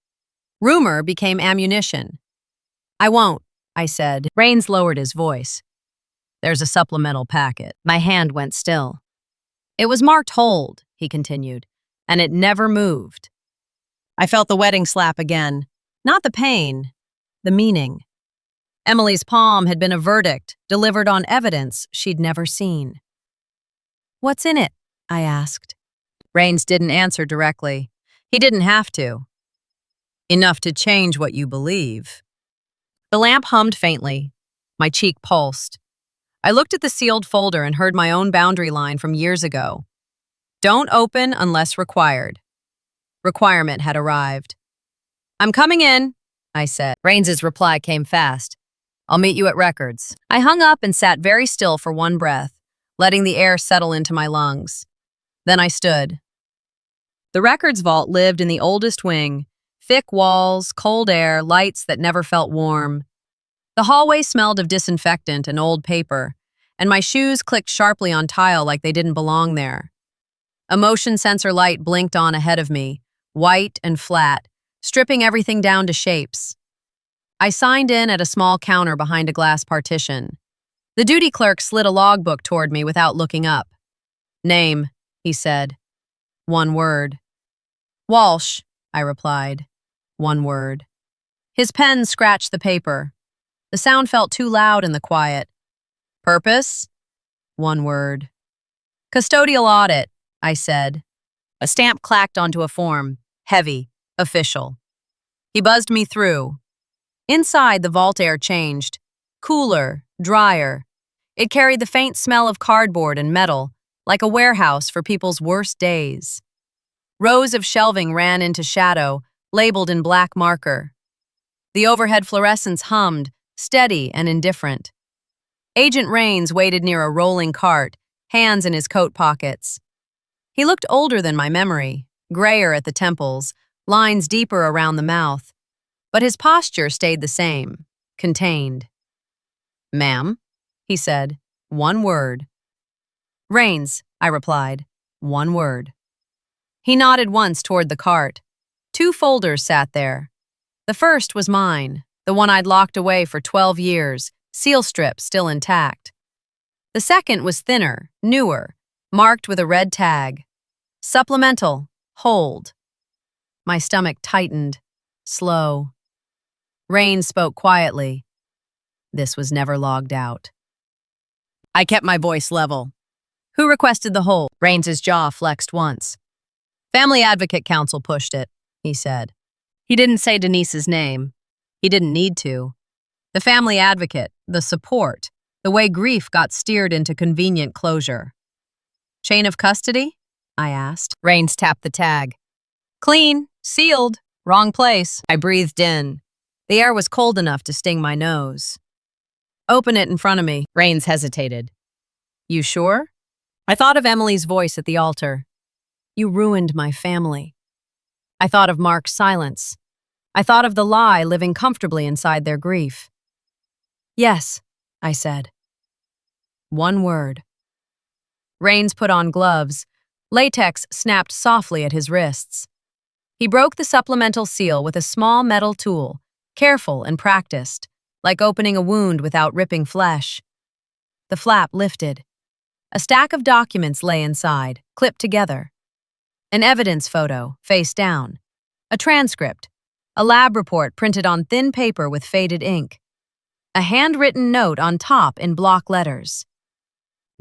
Rumor became ammunition. "I won't," I said. Rains lowered his voice. "There's a supplemental packet." My hand went still. "It was marked hold," he continued, "and it never moved." I felt the wedding slap again. Not the pain, the meaning. Emily's palm had been a verdict, delivered on evidence she'd never seen. "What's in it?" I asked. Rains didn't answer directly. He didn't have to. "Enough to change what you believe." The lamp hummed faintly. My cheek pulsed. I looked at the sealed folder and heard my own boundary line from years ago. Don't open unless required. Requirement had arrived. "I'm coming in," I said. Rains's reply came fast. "I'll meet you at records." I hung up and sat very still for one breath, letting the air settle into my lungs. Then I stood. The records vault lived in the oldest wing. Thick walls, cold air, lights that never felt warm. The hallway smelled of disinfectant and old paper, and my shoes clicked sharply on tile like they didn't belong there. A motion sensor light blinked on ahead of me, white and flat, stripping everything down to shapes. I signed in at a small counter behind a glass partition. The duty clerk slid a logbook toward me without looking up. "Name," he said. One word. "Walsh," I replied. One word. His pen scratched the paper. The sound felt too loud in the quiet. "Purpose?" One word. "Custodial audit," I said. A stamp clacked onto a form, heavy, official. He buzzed me through. Inside, the vault air changed. Cooler, drier. It carried the faint smell of cardboard and metal, like a warehouse for people's worst days. Rows of shelving ran into shadow, labeled in black marker. The overhead fluorescents hummed, steady and indifferent. Agent Rains waited near a rolling cart, hands in his coat pockets. He looked older than my memory, grayer at the temples, lines deeper around the mouth. But his posture stayed the same, contained. "Ma'am," he said. One word. "Rains," I replied. One word. He nodded once toward the cart. 2 folders sat there. The first was mine, the one I'd locked away for 12 years, seal strip still intact. The second was thinner, newer, marked with a red tag. Supplemental, hold. My stomach tightened, slow. Rain spoke quietly. This was never logged out. I kept my voice level. "Who requested the hold?" Rains's jaw flexed once. "Family Advocate Council pushed it," he said. He didn't say Denise's name. He didn't need to. The family advocate, the support, the way grief got steered into convenient closure. Chain of custody? I asked. Rains tapped the tag. Clean, sealed, wrong place. I breathed in. The air was cold enough to sting my nose. Open it in front of me. Rains hesitated. You sure? I thought of Emily's voice at the altar. You ruined my family. I thought of Mark's silence. I thought of the lie living comfortably inside their grief. Yes, I said. One word. Rains put on gloves. Latex snapped softly at his wrists. He broke the supplemental seal with a small metal tool, careful and practiced, like opening a wound without ripping flesh. The flap lifted. A stack of documents lay inside, clipped together. An evidence photo, face down. A transcript. A lab report printed on thin paper with faded ink. A handwritten note on top in block letters.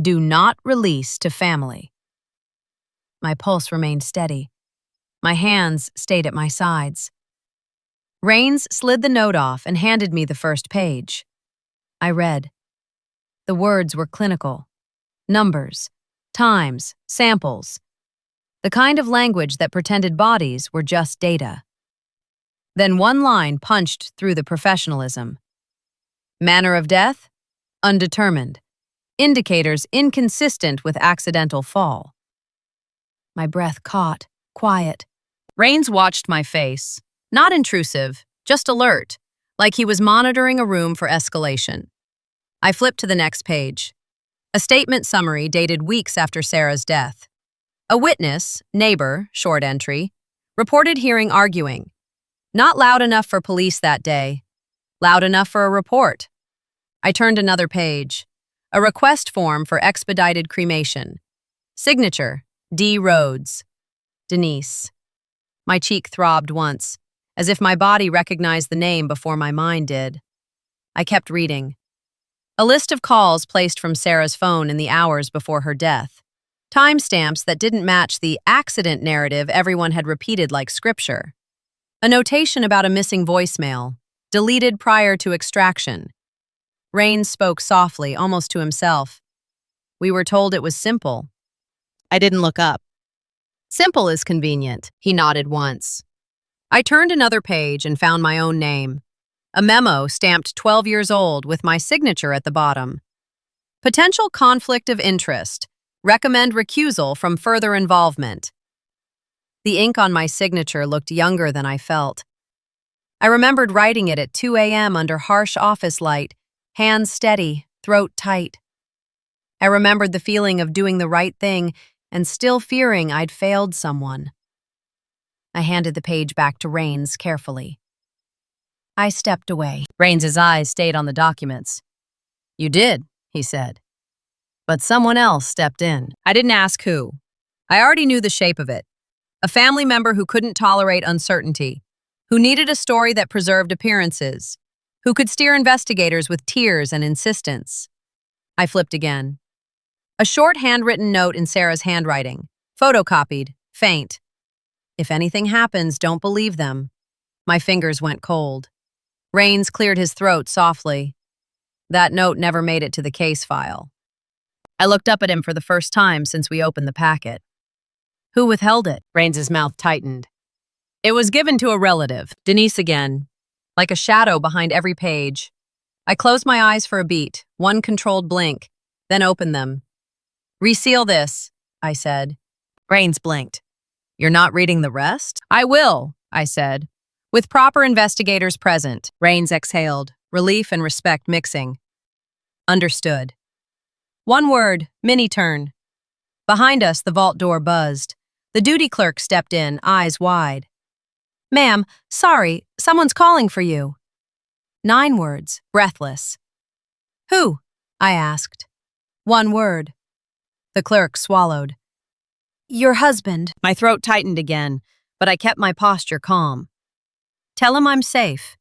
Do not release to family. My pulse remained steady. My hands stayed at my sides. Rains slid the note off and handed me the first page. I read. The words were clinical. Numbers, times, samples. The kind of language that pretended bodies were just data. Then one line punched through the professionalism. Manner of death? Undetermined. Indicators inconsistent with accidental fall. My breath caught, quiet. Rains watched my face. Not intrusive, just alert, like he was monitoring a room for escalation. I flipped to the next page. A statement summary dated weeks after Sarah's death. A witness, neighbor, short entry, reported hearing arguing. Not loud enough for police that day. Loud enough for a report. I turned another page. A request form for expedited cremation. Signature, D. Rhodes. Denise. My cheek throbbed once, as if my body recognized the name before my mind did. I kept reading. A list of calls placed from Sarah's phone in the hours before her death. Timestamps that didn't match the accident narrative everyone had repeated like scripture. A notation about a missing voicemail, deleted prior to extraction. Rains spoke softly, almost to himself. We were told it was simple. I didn't look up. Simple is convenient, he nodded once. I turned another page and found my own name. A memo stamped 12 years old with my signature at the bottom. Potential conflict of interest. Recommend recusal from further involvement. The ink on my signature looked younger than I felt. I remembered writing it at 2 a.m. under harsh office light, hands steady, throat tight. I remembered the feeling of doing the right thing and still fearing I'd failed someone. I handed the page back to Rains carefully. I stepped away. Rains's eyes stayed on the documents. You did, he said. But someone else stepped in. I didn't ask who. I already knew the shape of it. A family member who couldn't tolerate uncertainty, who needed a story that preserved appearances, who could steer investigators with tears and insistence. I flipped again. A short handwritten note in Sarah's handwriting, photocopied, faint. If anything happens, don't believe them. My fingers went cold. Rains cleared his throat softly. That note never made it to the case file. I looked up at him for the first time since we opened the packet. Who withheld it? Rains's mouth tightened. It was given to a relative, Denise again, like a shadow behind every page. I closed my eyes for a beat, one controlled blink, then opened them. Reseal this, I said. Rains blinked. You're not reading the rest? I will, I said. With proper investigators present. Rains exhaled, relief and respect mixing. Understood. One word, mini-turn. Behind us, the vault door buzzed. The duty clerk stepped in, eyes wide. Ma'am, sorry, someone's calling for you. 9 words, breathless. Who? I asked. 1 word. The clerk swallowed. Your husband. My throat tightened again, but I kept my posture calm. Tell him I'm safe.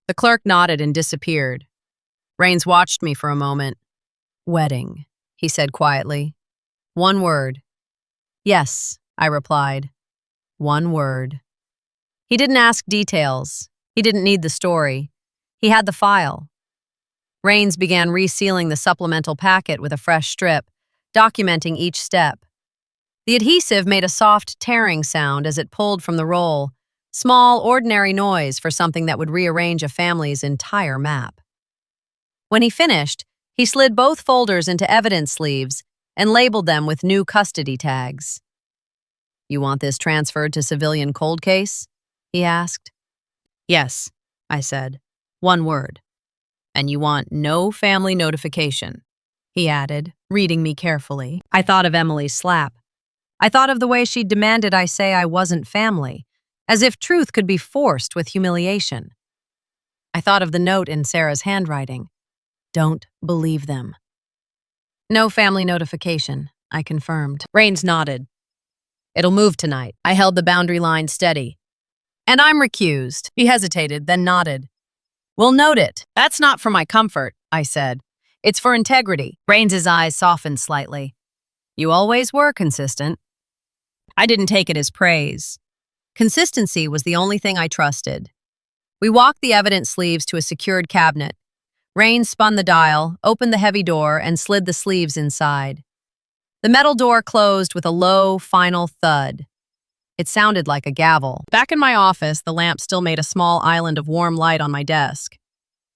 The clerk nodded and disappeared. Rains watched me for a moment. Wedding, he said quietly. 1 word. Yes, I replied. 1 word. He didn't ask details. He didn't need the story. He had the file. Rains began resealing the supplemental packet with a fresh strip, documenting each step. The adhesive made a soft tearing sound as it pulled from the roll, small, ordinary noise for something that would rearrange a family's entire map. When he finished, he slid both folders into evidence sleeves and labeled them with new custody tags. "You want this transferred to civilian cold case?" he asked. "Yes," I said. "One word. And you want no family notification," he added, reading me carefully. I thought of Emily's slap. I thought of the way she demanded I say I wasn't family, as if truth could be forced with humiliation. I thought of the note in Sarah's handwriting. "Don't believe them." "No family notification," I confirmed. Rains nodded. "It'll move tonight." I held the boundary line steady. "And I'm recused." He hesitated, then nodded. "We'll note it." "That's not for my comfort," I said. "It's for integrity." Rains's eyes softened slightly. "You always were consistent." I didn't take it as praise. Consistency was the only thing I trusted. We walked the evidence sleeves to a secured cabinet. Rains spun the dial, opened the heavy door, and slid the sleeves inside. The metal door closed with a low, final thud. It sounded like a gavel. Back in my office, the lamp still made a small island of warm light on my desk.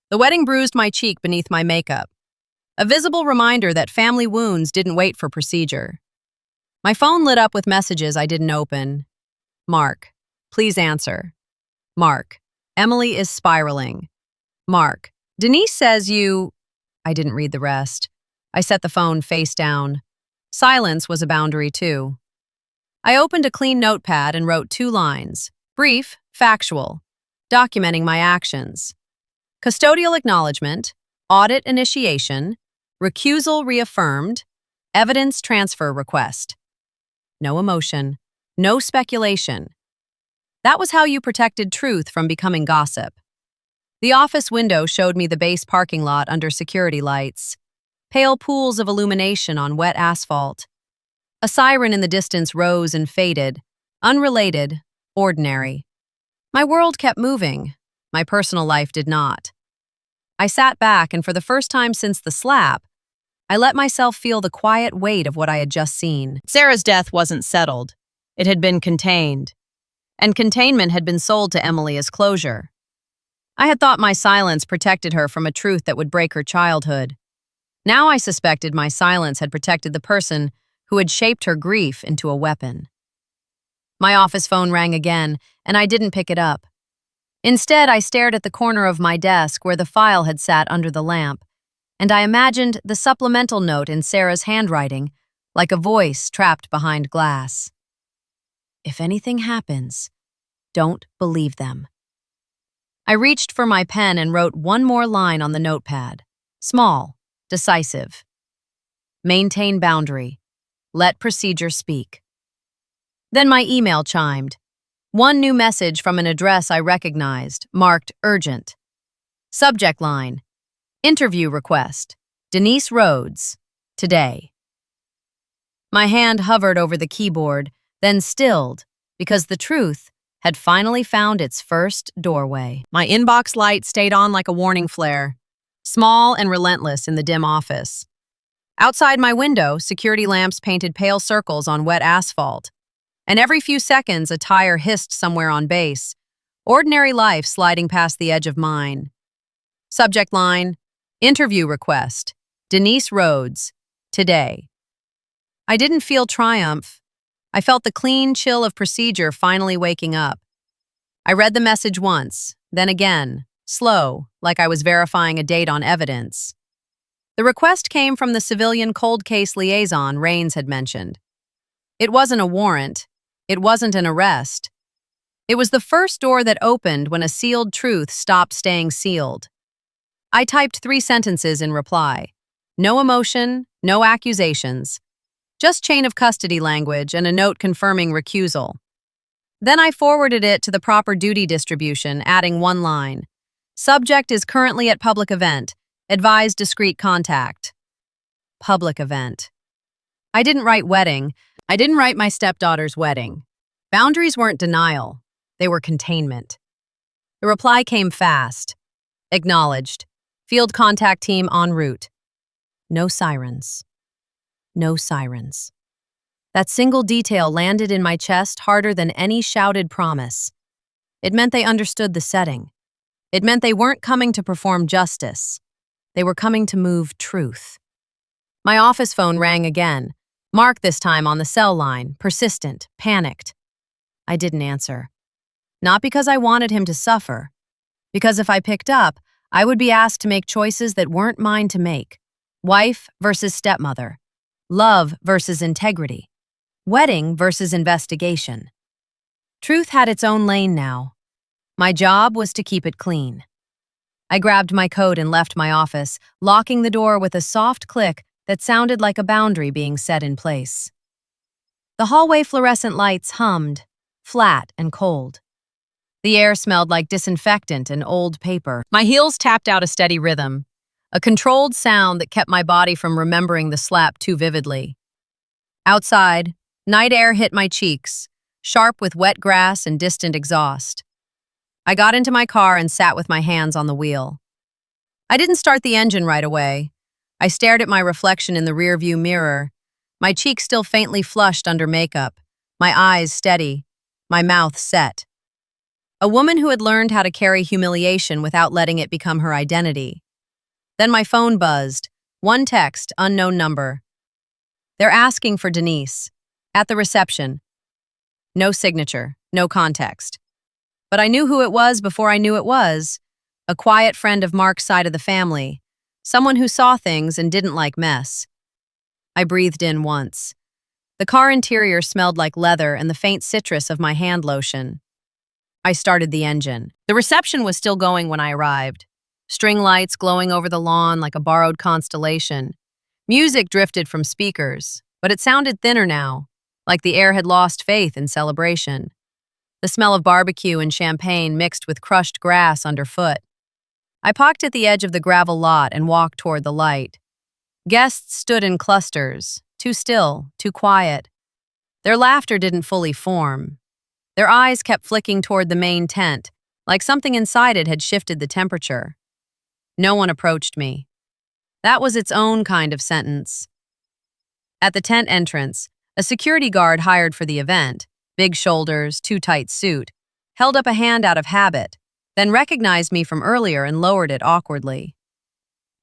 The wedding bruised my cheek beneath my makeup, a visible reminder that family wounds didn't wait for procedure. My phone lit up with messages I didn't open. "Mark, please answer." "Mark, Emily is spiraling." "Mark, Denise says you—" I didn't read the rest. I set the phone face down. Silence was a boundary, too. I opened a clean notepad and wrote 2 lines, brief, factual, documenting my actions. Custodial acknowledgement, audit initiation, recusal reaffirmed, evidence transfer request. No emotion, no speculation. That was how you protected truth from becoming gossip. The office window showed me the base parking lot under security lights, pale pools of illumination on wet asphalt. A siren in the distance rose and faded, unrelated, ordinary. My world kept moving. My personal life did not. I sat back, and for the first time since the slap, I let myself feel the quiet weight of what I had just seen. Sarah's death wasn't settled. It had been contained. And containment had been sold to Emily as closure. I had thought my silence protected her from a truth that would break her childhood. Now I suspected my silence had protected the person who had shaped her grief into a weapon. My office phone rang again, and I didn't pick it up. Instead, I stared at the corner of my desk where the file had sat under the lamp, and I imagined the supplemental note in Sarah's handwriting, like a voice trapped behind glass. "If anything happens, don't believe them." I reached for my pen and wrote one more line on the notepad. Small, decisive. Maintain boundary. Let procedure speak. Then my email chimed. One new message from an address I recognized, marked urgent. Subject line: interview request. Denise Rhodes. Today. My hand hovered over the keyboard, then stilled, because the truth had finally found its first doorway. My inbox light stayed on like a warning flare, small and relentless in the dim office. Outside my window, security lamps painted pale circles on wet asphalt, and every few seconds a tire hissed somewhere on base, ordinary life sliding past the edge of mine. Subject line: interview request. Denise Rhodes. Today. I didn't feel triumph. I felt the clean chill of procedure finally waking up. I read the message once, then again, slow, like I was verifying a date on evidence. The request came from the civilian cold case liaison Rains had mentioned. It wasn't a warrant. It wasn't an arrest. It was the first door that opened when a sealed truth stopped staying sealed. I typed 3 sentences in reply. No emotion, no accusations. Just chain of custody language and a note confirming recusal. Then I forwarded it to the proper duty distribution, adding one line. Subject is currently at public event. Advise discreet contact. Public event. I didn't write wedding. I didn't write my stepdaughter's wedding. Boundaries weren't denial. They were containment. The reply came fast. Acknowledged. Field contact team en route. No sirens. no sirens. That single detail landed in my chest harder than any shouted promise. It meant they understood the setting. It meant they weren't coming to perform justice. They were coming to move truth. My office phone rang again, Mark this time on the cell line, persistent, panicked. I didn't answer. Not because I wanted him to suffer, because if I picked up, I would be asked to make choices that weren't mine to make. Wife versus stepmother. Love versus integrity. Wedding versus investigation. Truth had its own lane now. My job was to keep it clean. I grabbed my coat and left my office, locking the door with a soft click that sounded like a boundary being set in place. The hallway fluorescent lights hummed, flat and cold. The air smelled like disinfectant and old paper. My heels tapped out a steady rhythm, a controlled sound that kept my body from remembering the slap too vividly. Outside, night air hit my cheeks, sharp with wet grass and distant exhaust. I got into my car and sat with my hands on the wheel. I didn't start the engine right away. I stared at my reflection in the rearview mirror, my cheeks still faintly flushed under makeup, my eyes steady, my mouth set. A woman who had learned how to carry humiliation without letting it become her identity. Then my phone buzzed. One text, unknown number. They're asking for Denise. At the reception. No signature, no context. But I knew who it was before I knew it was. A quiet friend of Mark's side of the family. Someone who saw things and didn't like mess. I breathed in once. The car interior smelled like leather and the faint citrus of my hand lotion. I started the engine. The reception was still going when I arrived. String lights glowing over the lawn like a borrowed constellation. Music drifted from speakers, but it sounded thinner now, like the air had lost faith in celebration. The smell of barbecue and champagne mixed with crushed grass underfoot. I parked at the edge of the gravel lot and walked toward the light. Guests stood in clusters, too still, too quiet. Their laughter didn't fully form. Their eyes kept flicking toward the main tent, like something inside it had shifted the temperature. No one approached me. That was its own kind of sentence. At the tent entrance, a security guard hired for the event, big shoulders, too tight suit, held up a hand out of habit, then recognized me from earlier and lowered it awkwardly.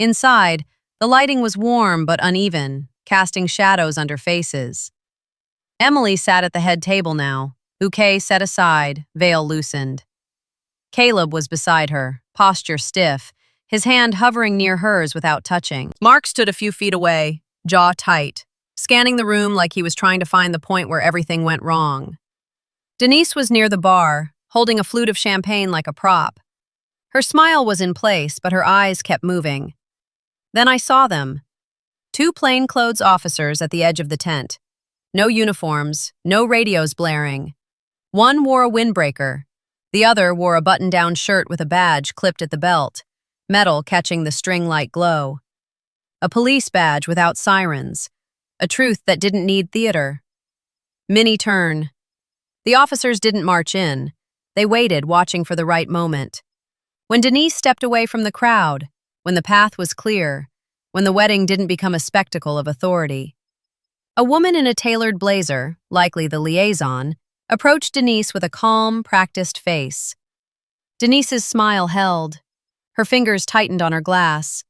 Inside, the lighting was warm but uneven, casting shadows under faces. Emily sat at the head table now, bouquet set aside, veil loosened. Caleb was beside her, posture stiff, his hand hovering near hers without touching. Mark stood a few feet away, jaw tight, scanning the room like he was trying to find the point where everything went wrong. Denise was near the bar, holding a flute of champagne like a prop. Her smile was in place, but her eyes kept moving. Then I saw them. Two plainclothes officers at the edge of the tent. No uniforms, no radios blaring. One wore a windbreaker. The other wore a button-down shirt with a badge clipped at the belt, metal catching the string-like glow. A police badge without sirens. A truth that didn't need theater. Mini turn. The officers didn't march in. They waited, watching for the right moment. When Denise stepped away from the crowd, when the path was clear, when the wedding didn't become a spectacle of authority. A woman in a tailored blazer, likely the liaison, approached Denise with a calm, practiced face. Denise's smile held. Her fingers tightened on her glass.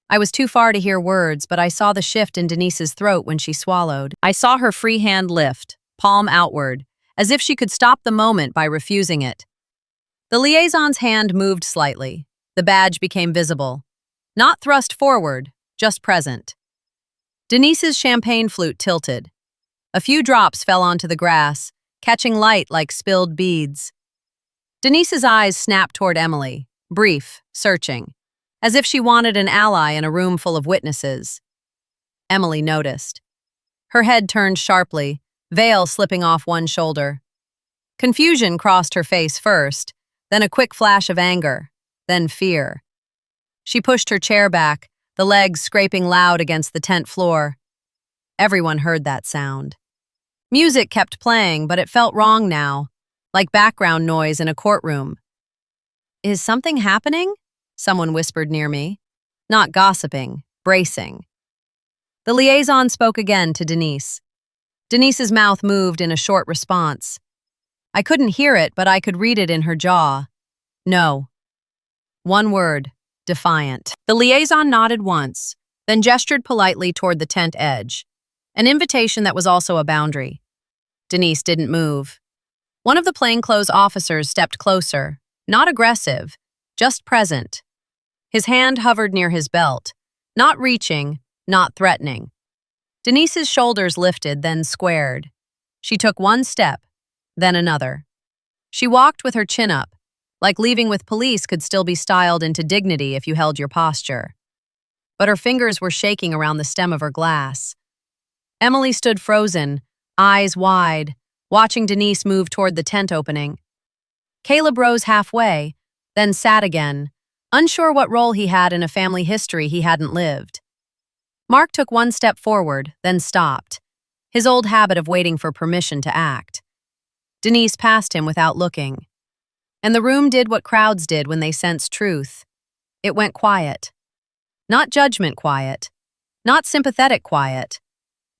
I was too far to hear words, but I saw the shift in Denise's throat when she swallowed. I saw her free hand lift, palm outward, as if she could stop the moment by refusing it. The liaison's hand moved slightly. The badge became visible. Not thrust forward, just present. Denise's champagne flute tilted. A few drops fell onto the grass, catching light like spilled beads. Denise's eyes snapped toward Emily, brief, searching, as if she wanted an ally in a room full of witnesses. Emily noticed. Her head turned sharply, veil slipping off one shoulder. Confusion crossed her face first, then a quick flash of anger, then fear. She pushed her chair back, the legs scraping loud against the tent floor. Everyone heard that sound. Music kept playing, but it felt wrong now, like background noise in a courtroom. "Is something happening?" Someone whispered near me. Not gossiping, bracing. The liaison spoke again to Denise. Denise's mouth moved in a short response. I couldn't hear it, but I could read it in her jaw. No. One word, defiant. The liaison nodded once, then gestured politely toward the tent edge, an invitation that was also a boundary. Denise didn't move. One of the plainclothes officers stepped closer, not aggressive, just present. His hand hovered near his belt, not reaching, not threatening. Denise's shoulders lifted, then squared. She took one step, then another. She walked with her chin up, like leaving with police could still be styled into dignity if you held your posture. But her fingers were shaking around the stem of her glass. Emily stood frozen, eyes wide, watching Denise move toward the tent opening. Caleb rose halfway, then sat again, unsure what role he had in a family history he hadn't lived. Mark took one step forward, then stopped, his old habit of waiting for permission to act. Denise passed him without looking. And the room did what crowds did when they sense truth. It went quiet. Not judgment quiet. Not sympathetic quiet.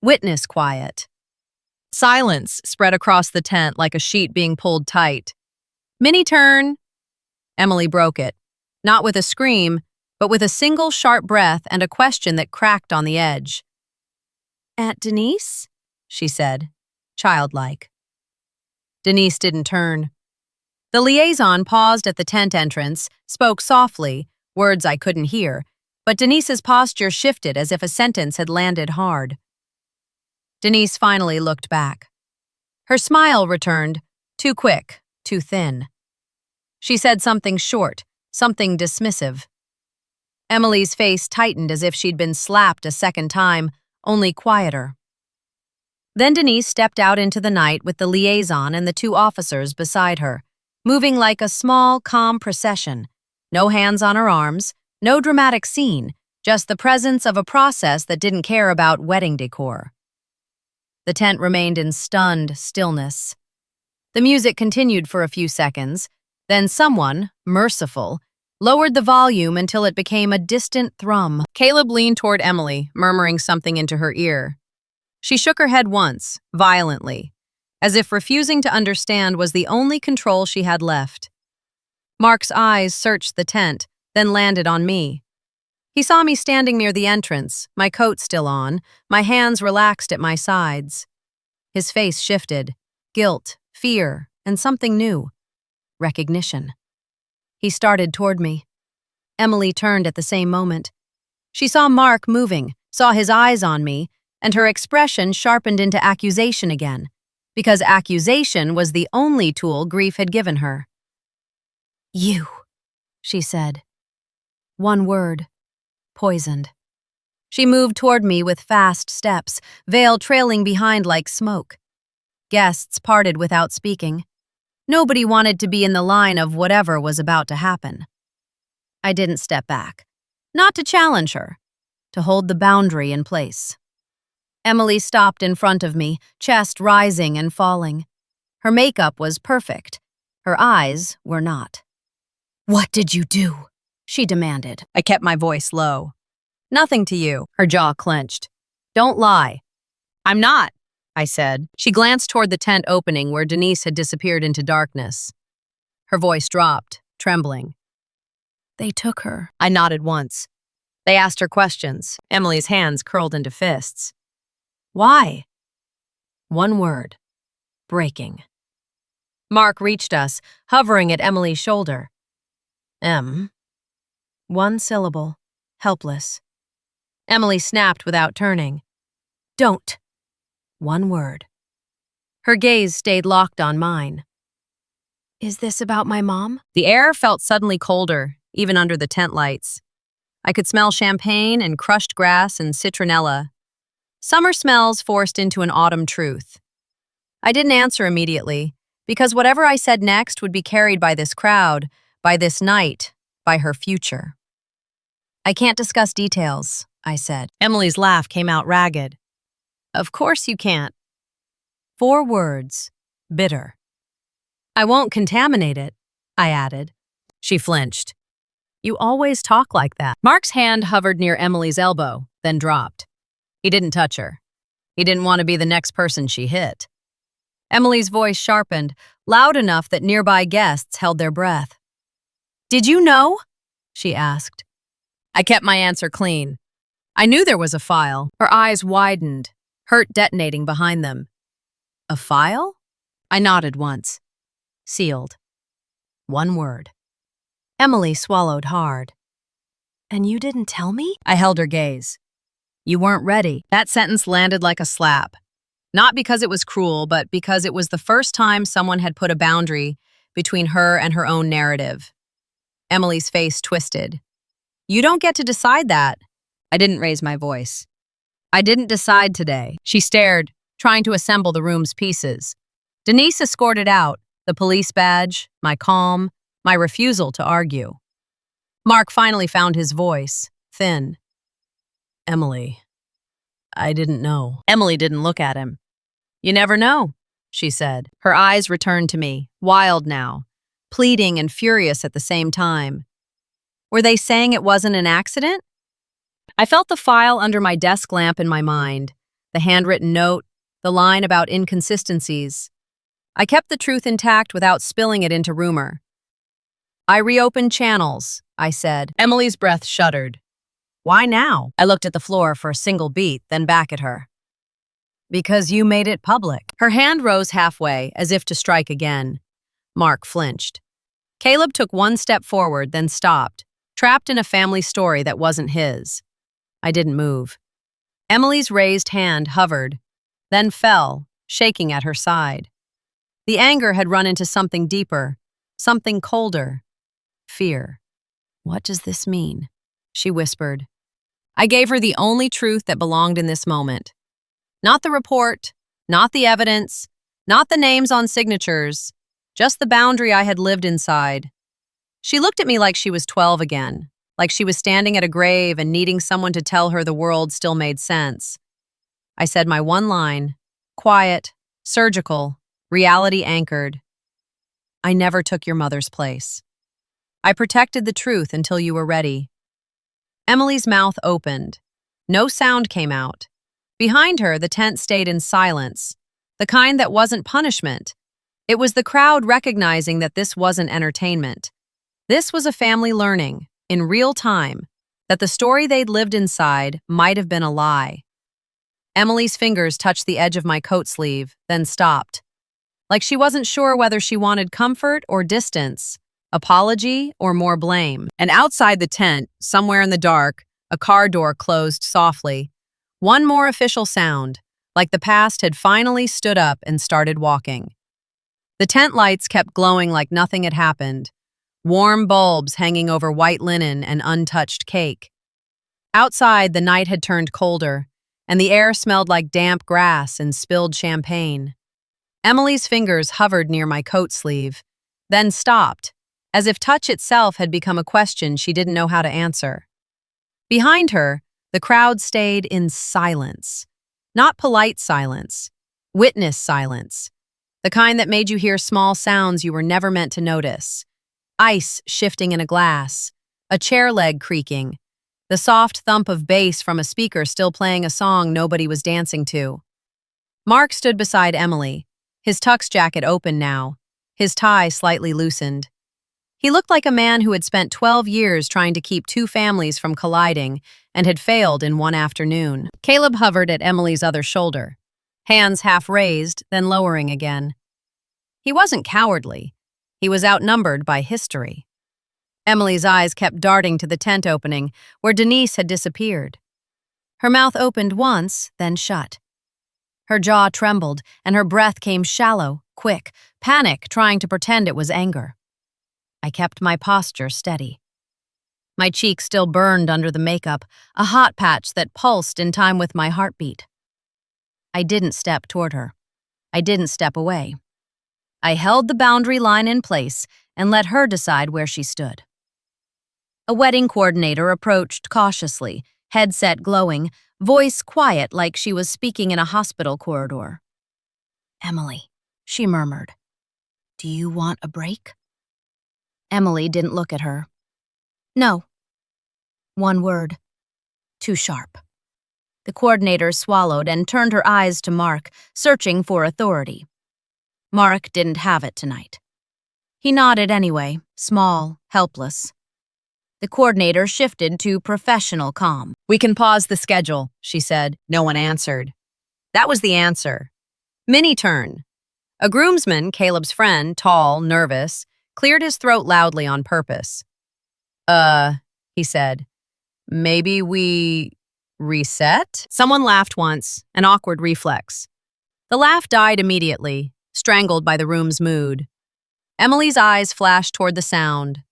Witness quiet. Silence spread across the tent like a sheet being pulled tight. Minnie turn. Emily broke it, not with a scream, but with a single sharp breath and a question that cracked on the edge. Aunt Denise? She said, childlike. Denise didn't turn. The liaison paused at the tent entrance, spoke softly, words I couldn't hear, but Denise's posture shifted as if a sentence had landed hard. Denise finally looked back. Her smile returned, too quick, too thin. She said something short, something dismissive. Emily's face tightened as if she'd been slapped a second time, only quieter. Then Denise stepped out into the night with the liaison and the two officers beside her, moving like a small, calm procession. No hands on her arms, no dramatic scene, just the presence of a process that didn't care about wedding decor. The tent remained in stunned stillness. The music continued for a few seconds, then someone, merciful, lowered the volume until it became a distant thrum. Caleb leaned toward Emily, murmuring something into her ear. She shook her head once, violently, as if refusing to understand was the only control she had left. Mark's eyes searched the tent, then landed on me. He saw me standing near the entrance, my coat still on, my hands relaxed at my sides. His face shifted, guilt, fear, and something new. Recognition. He started toward me. Emily turned at the same moment. She saw Mark moving, saw his eyes on me, and her expression sharpened into accusation again, because accusation was the only tool grief had given her. You, she said. One word. Poisoned. She moved toward me with fast steps, veil trailing behind like smoke. Guests parted without speaking. Nobody wanted to be in the line of whatever was about to happen. I didn't step back. Not to challenge her, to hold the boundary in place. Emily stopped in front of me, chest rising and falling. Her makeup was perfect. Her eyes were not. What did you do? She demanded. I kept my voice low. Nothing to you. Her jaw clenched. Don't lie. I'm not, I said. She glanced toward the tent opening where Denise had disappeared into darkness. Her voice dropped, trembling. They took her. I nodded once. They asked her questions. Emily's hands curled into fists. Why? One word. Breaking. Mark reached us, hovering at Emily's shoulder. M. One syllable. Helpless. Emily snapped without turning. Don't. One word. Her gaze stayed locked on mine. Is this about my mom? The air felt suddenly colder, even under the tent lights. I could smell champagne and crushed grass and citronella. Summer smells forced into an autumn truth. I didn't answer immediately, because whatever I said next would be carried by this crowd, by this night, by her future. I can't discuss details, I said. Emily's laugh came out ragged. Of course you can't. 4 words. Bitter. I won't contaminate it, I added. She flinched. You always talk like that. Mark's hand hovered near Emily's elbow, then dropped. He didn't touch her. He didn't want to be the next person she hit. Emily's voice sharpened, loud enough that nearby guests held their breath. "Did you know?" she asked. I kept my answer clean. I knew there was a file. Her eyes widened, hurt detonating behind them. A file? I nodded once. Sealed. One word. Emily swallowed hard. "And you didn't tell me?" I held her gaze. "You weren't ready." That sentence landed like a slap. Not because it was cruel, but because it was the first time someone had put a boundary between her and her own narrative. Emily's face twisted. "You don't get to decide that." I didn't raise my voice. "I didn't decide today." She stared, trying to assemble the room's pieces. Denise escorted out, the police badge, my calm, my refusal to argue. Mark finally found his voice, thin. "Emily, I didn't know." Emily didn't look at him. "You never know," she said. Her eyes returned to me, wild now, pleading and furious at the same time. Were they saying it wasn't an accident? I felt the file under my desk lamp in my mind, the handwritten note, the line about inconsistencies. I kept the truth intact without spilling it into rumor. "I reopened channels," I said. Emily's breath shuddered. "Why now?" I looked at the floor for a single beat, then back at her. "Because you made it public." Her hand rose halfway, as if to strike again. Mark flinched. Caleb took one step forward, then stopped, trapped in a family story that wasn't his. I didn't move. Emily's raised hand hovered, then fell, shaking at her side. The anger had run into something deeper, something colder. Fear. "What does this mean?" she whispered. I gave her the only truth that belonged in this moment. Not the report, not the evidence, not the names on signatures, just the boundary I had lived inside. She looked at me like she was 12 again, like she was standing at a grave and needing someone to tell her the world still made sense. I said my one line, quiet, surgical, reality anchored. "I never took your mother's place. I protected the truth until you were ready." Emily's mouth opened. No sound came out. Behind her, the tent stayed in silence, the kind that wasn't punishment. It was the crowd recognizing that this wasn't entertainment. This was a family learning, in real time, that the story they'd lived inside might have been a lie. Emily's fingers touched the edge of my coat sleeve, then stopped. Like she wasn't sure whether she wanted comfort or distance, apology or more blame. And outside the tent, somewhere in the dark, a car door closed softly. One more official sound, like the past had finally stood up and started walking. The tent lights kept glowing like nothing had happened, warm bulbs hanging over white linen and untouched cake. Outside, the night had turned colder, and the air smelled like damp grass and spilled champagne. Emily's fingers hovered near my coat sleeve, then stopped, as if touch itself had become a question she didn't know how to answer. Behind her, the crowd stayed in silence. Not polite silence, witness silence. The kind that made you hear small sounds you were never meant to notice. Ice shifting in a glass, a chair leg creaking, the soft thump of bass from a speaker still playing a song nobody was dancing to. Mark stood beside Emily, his tux jacket open now, his tie slightly loosened. He looked like a man who had spent 12 years trying to keep two families from colliding and had failed in one afternoon. Caleb hovered at Emily's other shoulder, hands half raised, then lowering again. He wasn't cowardly. He was outnumbered by history. Emily's eyes kept darting to the tent opening, where Denise had disappeared. Her mouth opened once, then shut. Her jaw trembled, and her breath came shallow, quick, panic trying to pretend it was anger. I kept my posture steady. My cheek still burned under the makeup, a hot patch that pulsed in time with my heartbeat. I didn't step toward her. I didn't step away. I held the boundary line in place and let her decide where she stood. A wedding coordinator approached cautiously, headset glowing, voice quiet like she was speaking in a hospital corridor. "Emily," she murmured, "do you want a break?" Emily didn't look at her. "No." One word. Too sharp. The coordinator swallowed and turned her eyes to Mark, searching for authority. Mark didn't have it tonight. He nodded anyway, small, helpless. The coordinator shifted to professional calm. "We can pause the schedule," she said. No one answered. That was the answer. Mini turn. A groomsman, Caleb's friend, tall, nervous, cleared his throat loudly on purpose. He said. "Maybe we reset?" Someone laughed once, an awkward reflex. The laugh died immediately, strangled by the room's mood. Emily's eyes flashed toward the sound.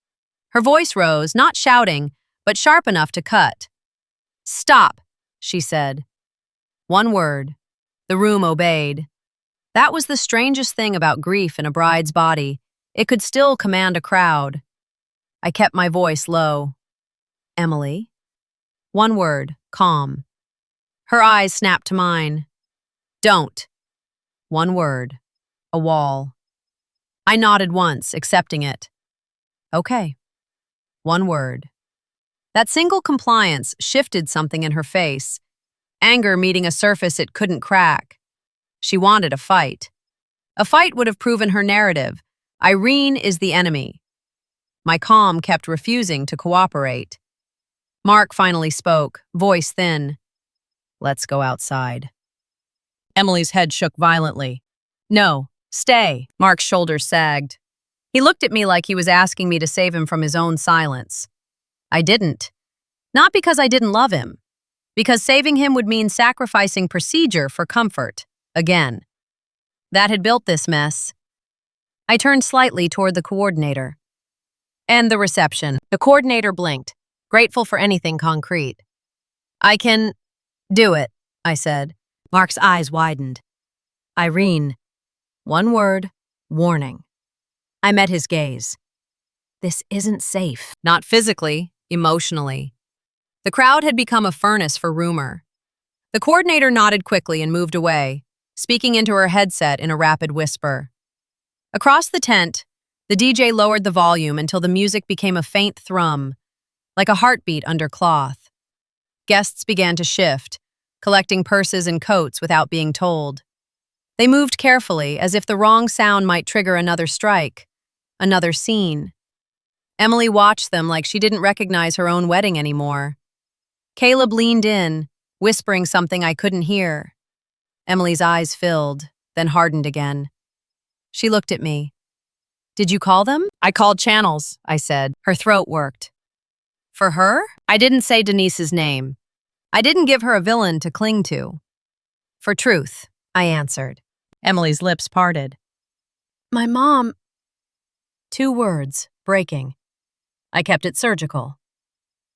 Her voice rose, not shouting, but sharp enough to cut. "Stop," she said. One word. The room obeyed. That was the strangest thing about grief in a bride's body. It could still command a crowd. I kept my voice low. "Emily?" One word, calm. Her eyes snapped to mine. "Don't." One word, a wall. I nodded once, accepting it. "Okay." One word. That single compliance shifted something in her face, anger meeting a surface it couldn't crack. She wanted a fight. A fight would have proven her narrative. Irene is the enemy. My calm kept refusing to cooperate. Mark finally spoke, voice thin. "Let's go outside." Emily's head shook violently. "No, stay." Mark's shoulders sagged. He looked at me like he was asking me to save him from his own silence. I didn't. Not because I didn't love him. Because saving him would mean sacrificing procedure for comfort, again. That had built this mess. I turned slightly toward the coordinator. And the reception. The coordinator blinked, grateful for anything concrete. "I can do it," I said. Mark's eyes widened. "Irene." One word, warning. I met his gaze. This isn't safe. Not physically, emotionally. The crowd had become a furnace for rumor. The coordinator nodded quickly and moved away, speaking into her headset in a rapid whisper. Across the tent, the DJ lowered the volume until the music became a faint thrum, like a heartbeat under cloth. Guests began to shift, collecting purses and coats without being told. They moved carefully, as if the wrong sound might trigger another strike, another scene. Emily watched them like she didn't recognize her own wedding anymore. Caleb leaned in, whispering something I couldn't hear. Emily's eyes filled, then hardened again. She looked at me. "Did you call them?" "I called channels," I said. Her throat worked. "For her?" I didn't say Denise's name. I didn't give her a villain to cling to. "For truth," I answered. Emily's lips parted. "My mom..." 2 words, breaking. I kept it surgical.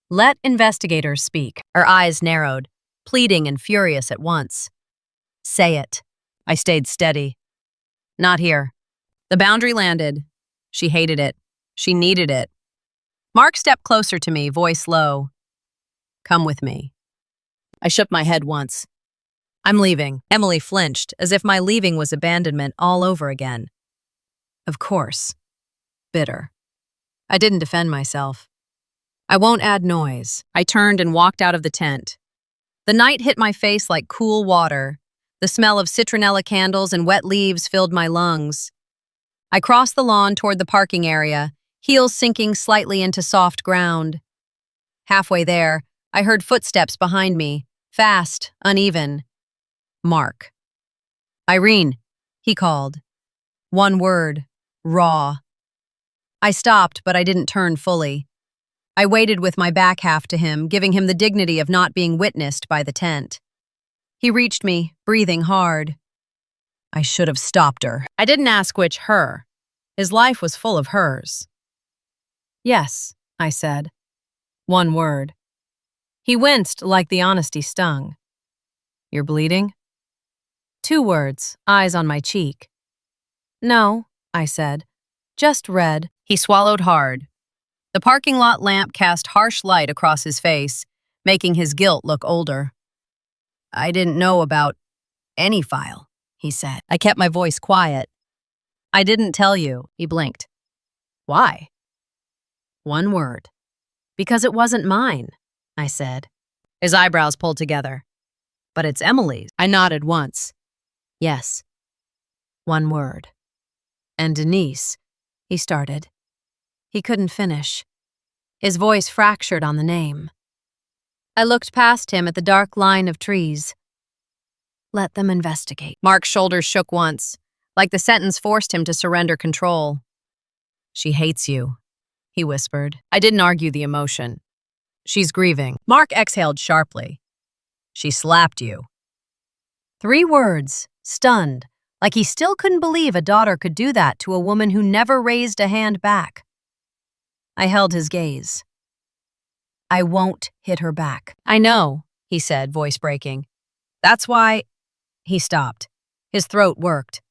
"Let investigators speak." Her eyes narrowed, pleading and furious at once. "Say it." I stayed steady. "Not here." The boundary landed. She hated it. She needed it. Mark stepped closer to me, voice low. "Come with me." I shook my head once. "I'm leaving." Emily flinched, as if my leaving was abandonment all over again. Of course. Bitter. I didn't defend myself. "I won't add noise." I turned and walked out of the tent. The night hit my face like cool water. The smell of citronella candles and wet leaves filled my lungs. I crossed the lawn toward the parking area, heels sinking slightly into soft ground. Halfway there, I heard footsteps behind me, fast, uneven. Mark. "Irene," he called. One word, raw. I stopped, but I didn't turn fully. I waited with my back half to him, giving him the dignity of not being witnessed by the tent. He reached me, breathing hard. I should have stopped her. I didn't ask which her. His life was full of hers. "Yes," I said. One word. He winced like the honesty stung. "You're bleeding?" 2 words, eyes on my cheek. "No," I said. "Just red." He swallowed hard. The parking lot lamp cast harsh light across his face, making his guilt look older. "I didn't know about any file," he said. I kept my voice quiet. "I didn't tell you," he blinked. "Why?" One word. "Because it wasn't mine," I said. His eyebrows pulled together. But it's Emily's. I nodded once. Yes. One word. And Denise, he started. He couldn't finish. His voice fractured on the name. I looked past him at the dark line of trees. Let them investigate. Mark's shoulders shook once, like the sentence forced him to surrender control. She hates you, he whispered. I didn't argue the emotion. She's grieving. Mark exhaled sharply. She slapped you. 3 words, stunned, like he still couldn't believe a daughter could do that to a woman who never raised a hand back. I held his gaze. I won't hit her back. I know, he said, voice breaking. That's why... He stopped. His throat worked.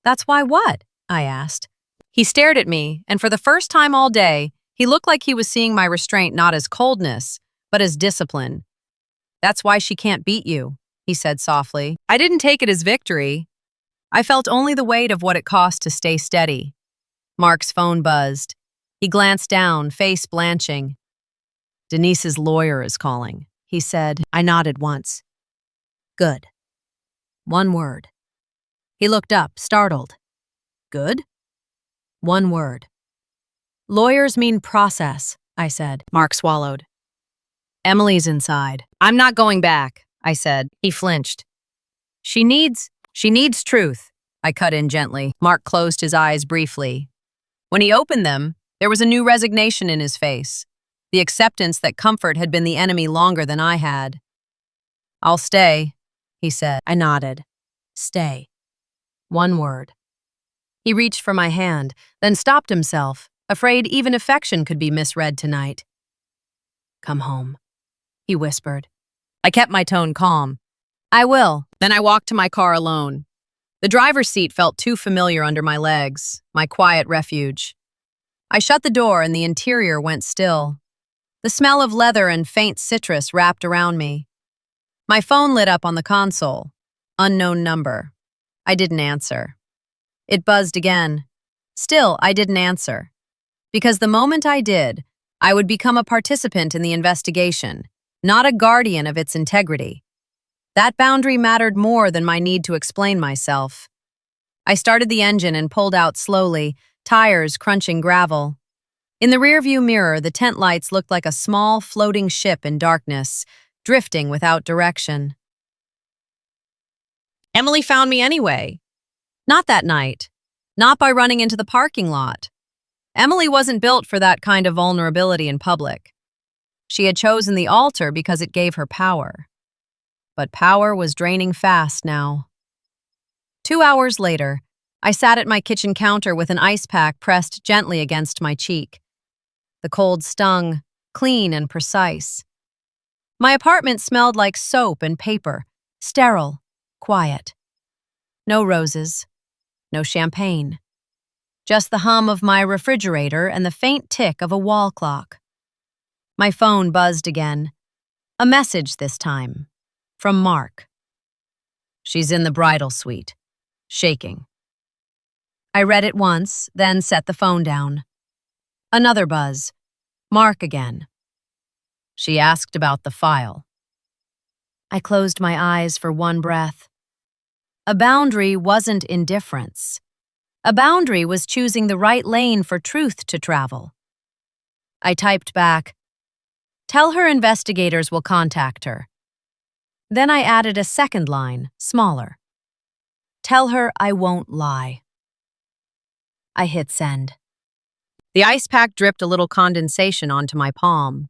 That's why what? I asked. He stared at me, and for the first time all day, he looked like he was seeing my restraint not as coldness, but as discipline. That's why she can't beat you, he said softly. I didn't take it as victory. I felt only the weight of what it cost to stay steady. Mark's phone buzzed. He glanced down, face blanching. Denise's lawyer is calling, he said. I nodded once. Good. 1 word. He looked up, startled. Good? 1 word. Lawyers mean process, I said. Mark swallowed. Emily's inside. I'm not going back, I said. He flinched. She needs truth, I cut in gently. Mark closed his eyes briefly. When he opened them, there was a new resignation in his face, the acceptance that comfort had been the enemy longer than I had. I'll stay, he said. I nodded. Stay. 1 word. He reached for my hand, then stopped himself, afraid even affection could be misread tonight. Come home, he whispered. I kept my tone calm. I will. Then I walked to my car alone. The driver's seat felt too familiar under my legs, my quiet refuge. I shut the door and the interior went still. The smell of leather and faint citrus wrapped around me. My phone lit up on the console. Unknown number. I didn't answer. It buzzed again. Still, I didn't answer. Because the moment I did, I would become a participant in the investigation, not a guardian of its integrity. That boundary mattered more than my need to explain myself. I started the engine and pulled out slowly, tires crunching gravel. In the rearview mirror, the tent lights looked like a small, floating ship in darkness, drifting without direction. Emily found me anyway. Not that night. Not by running into the parking lot. Emily wasn't built for that kind of vulnerability in public. She had chosen the altar because it gave her power. But power was draining fast now. 2 hours later, I sat at my kitchen counter with an ice pack pressed gently against my cheek. The cold stung, clean and precise. My apartment smelled like soap and paper, sterile, quiet. No roses, no champagne. Just the hum of my refrigerator and the faint tick of a wall clock. My phone buzzed again. A message this time. From Mark. She's in the bridal suite, shaking. I read it once, then set the phone down. Another buzz. Mark again. She asked about the file. I closed my eyes for one breath. A boundary wasn't indifference. A boundary was choosing the right lane for truth to travel. I typed back, "Tell her investigators will contact her." Then I added a second line, smaller. "Tell her I won't lie." I hit send. The ice pack dripped a little condensation onto my palm.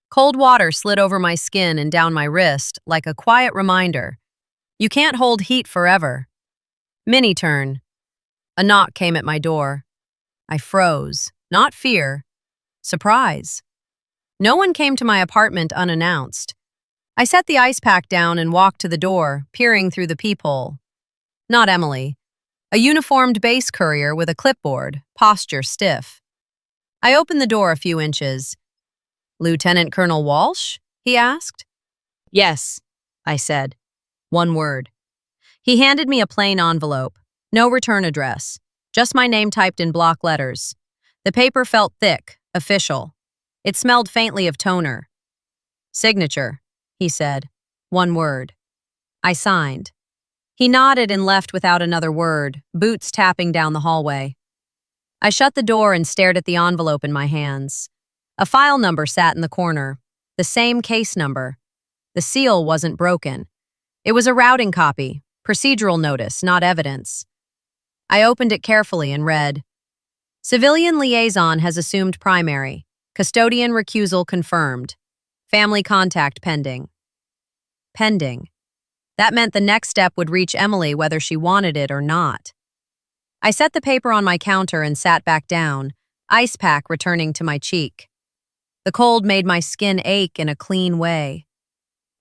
Cold water slid over my skin and down my wrist like a quiet reminder. You can't hold heat forever. Mini turn. A knock came at my door. I froze, not fear, surprise. No one came to my apartment unannounced. I set the ice pack down and walked to the door, peering through the peephole. Not Emily. A uniformed base courier with a clipboard, posture stiff. I opened the door a few inches. "Lieutenant Colonel Walsh?" he asked. "Yes," I said. 1 word. He handed me a plain envelope. No return address. Just my name typed in block letters. The paper felt thick, official. It smelled faintly of toner. "Signature," he said. 1 word. I signed. He nodded and left without another word, boots tapping down the hallway. I shut the door and stared at the envelope in my hands. A file number sat in the corner, the same case number. The seal wasn't broken. It was a routing copy, procedural notice, not evidence. I opened it carefully and read, Civilian liaison has assumed primary. Custodian recusal confirmed. Family contact pending. Pending. That meant the next step would reach Emily whether she wanted it or not. I set the paper on my counter and sat back down, ice pack returning to my cheek. The cold made my skin ache in a clean way.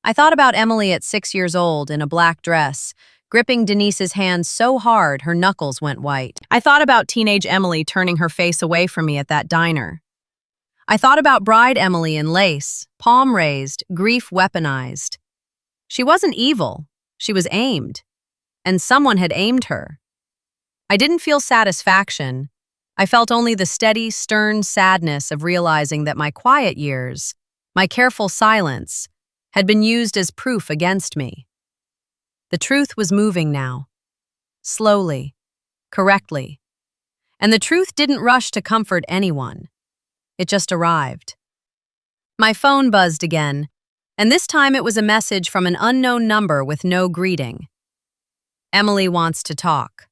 I thought about Emily at 6 years old in a black dress, gripping Denise's hand so hard her knuckles went white. I thought about teenage Emily turning her face away from me at that diner. I thought about bride Emily in lace, palm raised, grief weaponized. She wasn't evil, she was aimed. And someone had aimed her. I didn't feel satisfaction. I felt only the steady, stern sadness of realizing that my quiet years, my careful silence, had been used as proof against me. The truth was moving now. Slowly. Correctly. And the truth didn't rush to comfort anyone. It just arrived. My phone buzzed again, and this time it was a message from an unknown number with no greeting. Emily wants to talk.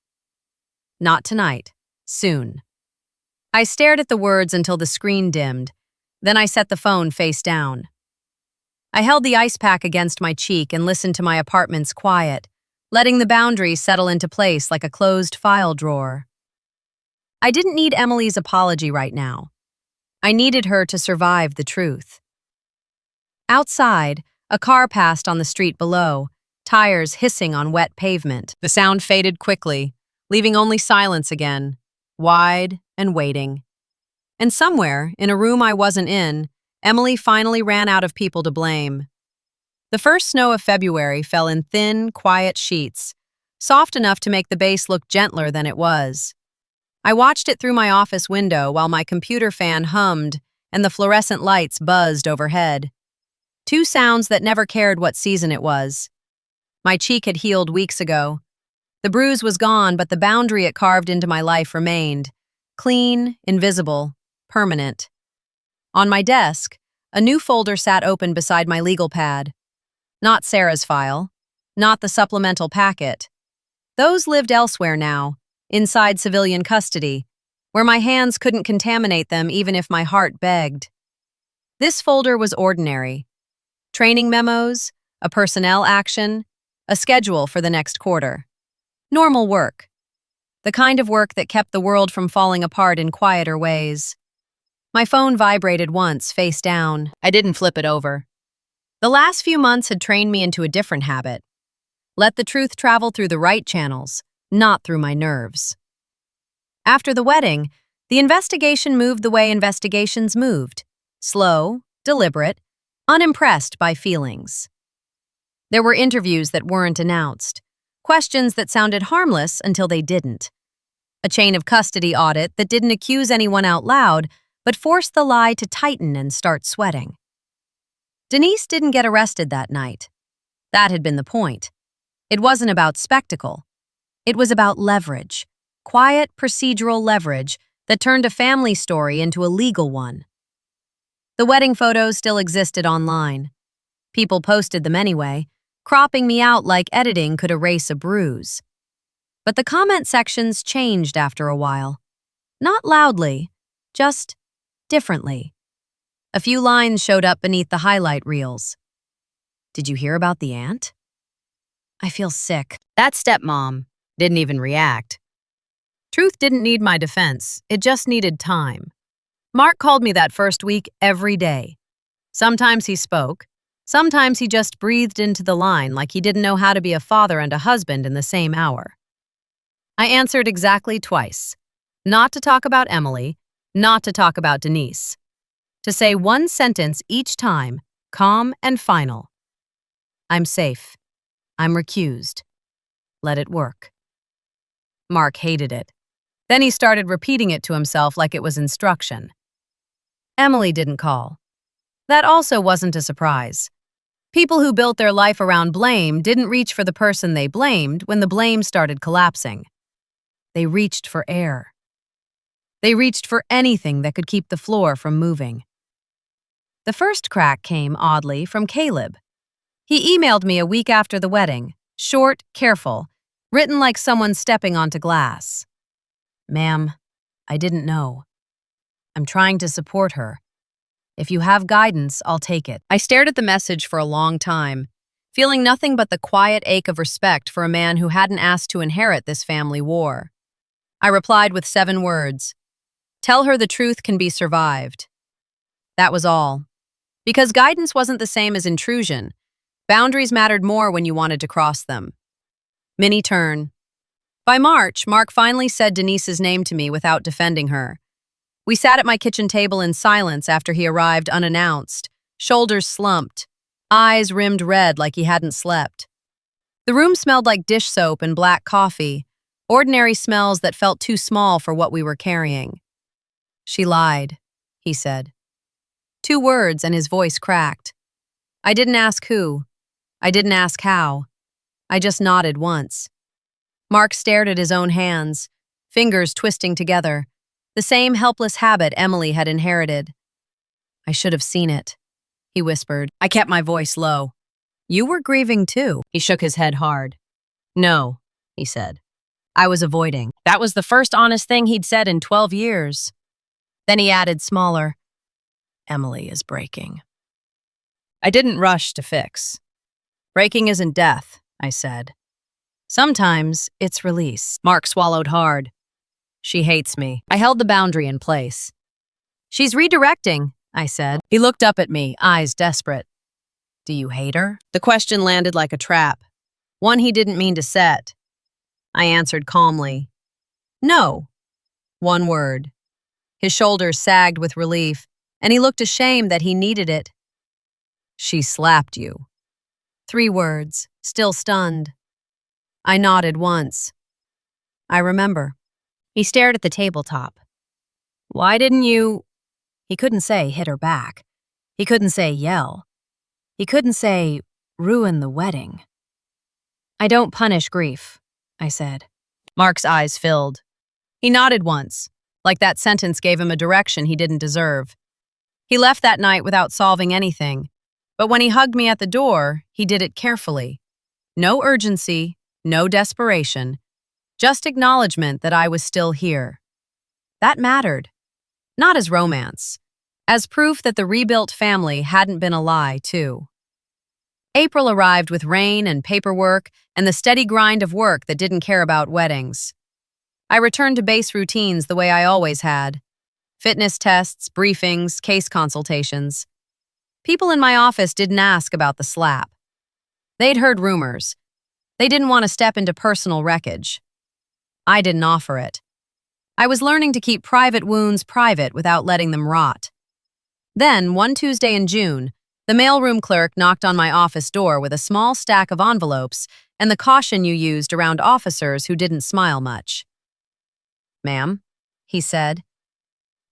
Not tonight. Soon. I stared at the words until the screen dimmed. Then I set the phone face down. I held the ice pack against my cheek and listened to my apartment's quiet, letting the boundaries settle into place like a closed file drawer. I didn't need Emily's apology right now. I needed her to survive the truth. Outside, a car passed on the street below, tires hissing on wet pavement. The sound faded quickly, leaving only silence again, wide and waiting. And somewhere, in a room I wasn't in, Emily finally ran out of people to blame. The first snow of February fell in thin, quiet sheets, soft enough to make the base look gentler than it was. I watched it through my office window while my computer fan hummed and the fluorescent lights buzzed overhead. Two sounds that never cared what season it was. My cheek had healed weeks ago. The bruise was gone, but the boundary it carved into my life remained. Clean, invisible, permanent. On my desk, a new folder sat open beside my legal pad. Not Sarah's file. Not the supplemental packet. Those lived elsewhere now, inside civilian custody, where my hands couldn't contaminate them even if my heart begged. This folder was ordinary. Training memos, a personnel action, a schedule for the next quarter. Normal work. The kind of work that kept the world from falling apart in quieter ways. My phone vibrated once, face down. I didn't flip it over. The last few months had trained me into a different habit. Let the truth travel through the right channels, not through my nerves. After the wedding, the investigation moved the way investigations moved. Slow, deliberate, unimpressed by feelings. There were interviews that weren't announced, questions that sounded harmless until they didn't. A chain of custody audit that didn't accuse anyone out loud, but forced the lie to tighten and start sweating. Denise didn't get arrested that night. That had been the point. It wasn't about spectacle. It was about leverage, quiet procedural leverage that turned a family story into a legal one. The wedding photos still existed online. People posted them anyway, cropping me out like editing could erase a bruise. But the comment sections changed after a while. Not loudly, just differently. A few lines showed up beneath the highlight reels. Did you hear about the aunt? I feel sick. That stepmom didn't even react. Truth didn't need my defense, it just needed time. Mark called me that first week every day. Sometimes he spoke, sometimes he just breathed into the line like he didn't know how to be a father and a husband in the same hour. I answered exactly twice. Not to talk about Emily, not to talk about Denise. To say one sentence each time, calm and final. I'm safe. I'm recused. Let it work. Mark hated it. Then he started repeating it to himself like it was instruction. Emily didn't call. That also wasn't a surprise. People who built their life around blame didn't reach for the person they blamed when the blame started collapsing. They reached for air. They reached for anything that could keep the floor from moving. The first crack came, oddly, from Caleb. He emailed me a week after the wedding, short, careful, written like someone stepping onto glass. "Ma'am, I didn't know. I'm trying to support her. If you have guidance, I'll take it." I stared at the message for a long time, feeling nothing but the quiet ache of respect for a man who hadn't asked to inherit this family war. I replied with 7 words. "Tell her the truth can be survived." That was all. Because guidance wasn't the same as intrusion. Boundaries mattered more when you wanted to cross them. Mini turn. By March, Mark finally said Denise's name to me without defending her. We sat at my kitchen table in silence after he arrived unannounced, shoulders slumped, eyes rimmed red like he hadn't slept. The room smelled like dish soap and black coffee, ordinary smells that felt too small for what we were carrying. "She lied," he said. 2 words and his voice cracked. I didn't ask who. I didn't ask how. I just nodded once. Mark stared at his own hands, fingers twisting together, the same helpless habit Emily had inherited. "I should have seen it," he whispered. I kept my voice low. "You were grieving too." He shook his head hard. "No," he said. "I was avoiding." That was the first honest thing he'd said in 12 years. Then he added smaller, "Emily is breaking." I didn't rush to fix. "Breaking isn't death," I said. "Sometimes it's release." Mark swallowed hard. "She hates me." I held the boundary in place. "She's redirecting," I said. He looked up at me, eyes desperate. "Do you hate her?" The question landed like a trap, one he didn't mean to set. I answered calmly. "No." 1 word. His shoulders sagged with relief, and he looked ashamed that he needed it. "She slapped you." 3 words, still stunned. I nodded once. "I remember." He stared at the tabletop. "Why didn't you—" He couldn't say hit her back. He couldn't say yell. He couldn't say ruin the wedding. "I don't punish grief," I said. Mark's eyes filled. He nodded once, like that sentence gave him a direction he didn't deserve. He left that night without solving anything, but when he hugged me at the door, he did it carefully. No urgency, no desperation, just acknowledgement that I was still here. That mattered, not as romance, as proof that the rebuilt family hadn't been a lie, too. April arrived with rain and paperwork and the steady grind of work that didn't care about weddings. I returned to base routines the way I always had. Fitness tests, briefings, case consultations. People in my office didn't ask about the slap. They'd heard rumors. They didn't want to step into personal wreckage. I didn't offer it. I was learning to keep private wounds private without letting them rot. Then, one Tuesday in June, the mailroom clerk knocked on my office door with a small stack of envelopes and the caution you used around officers who didn't smile much. "Ma'am," he said.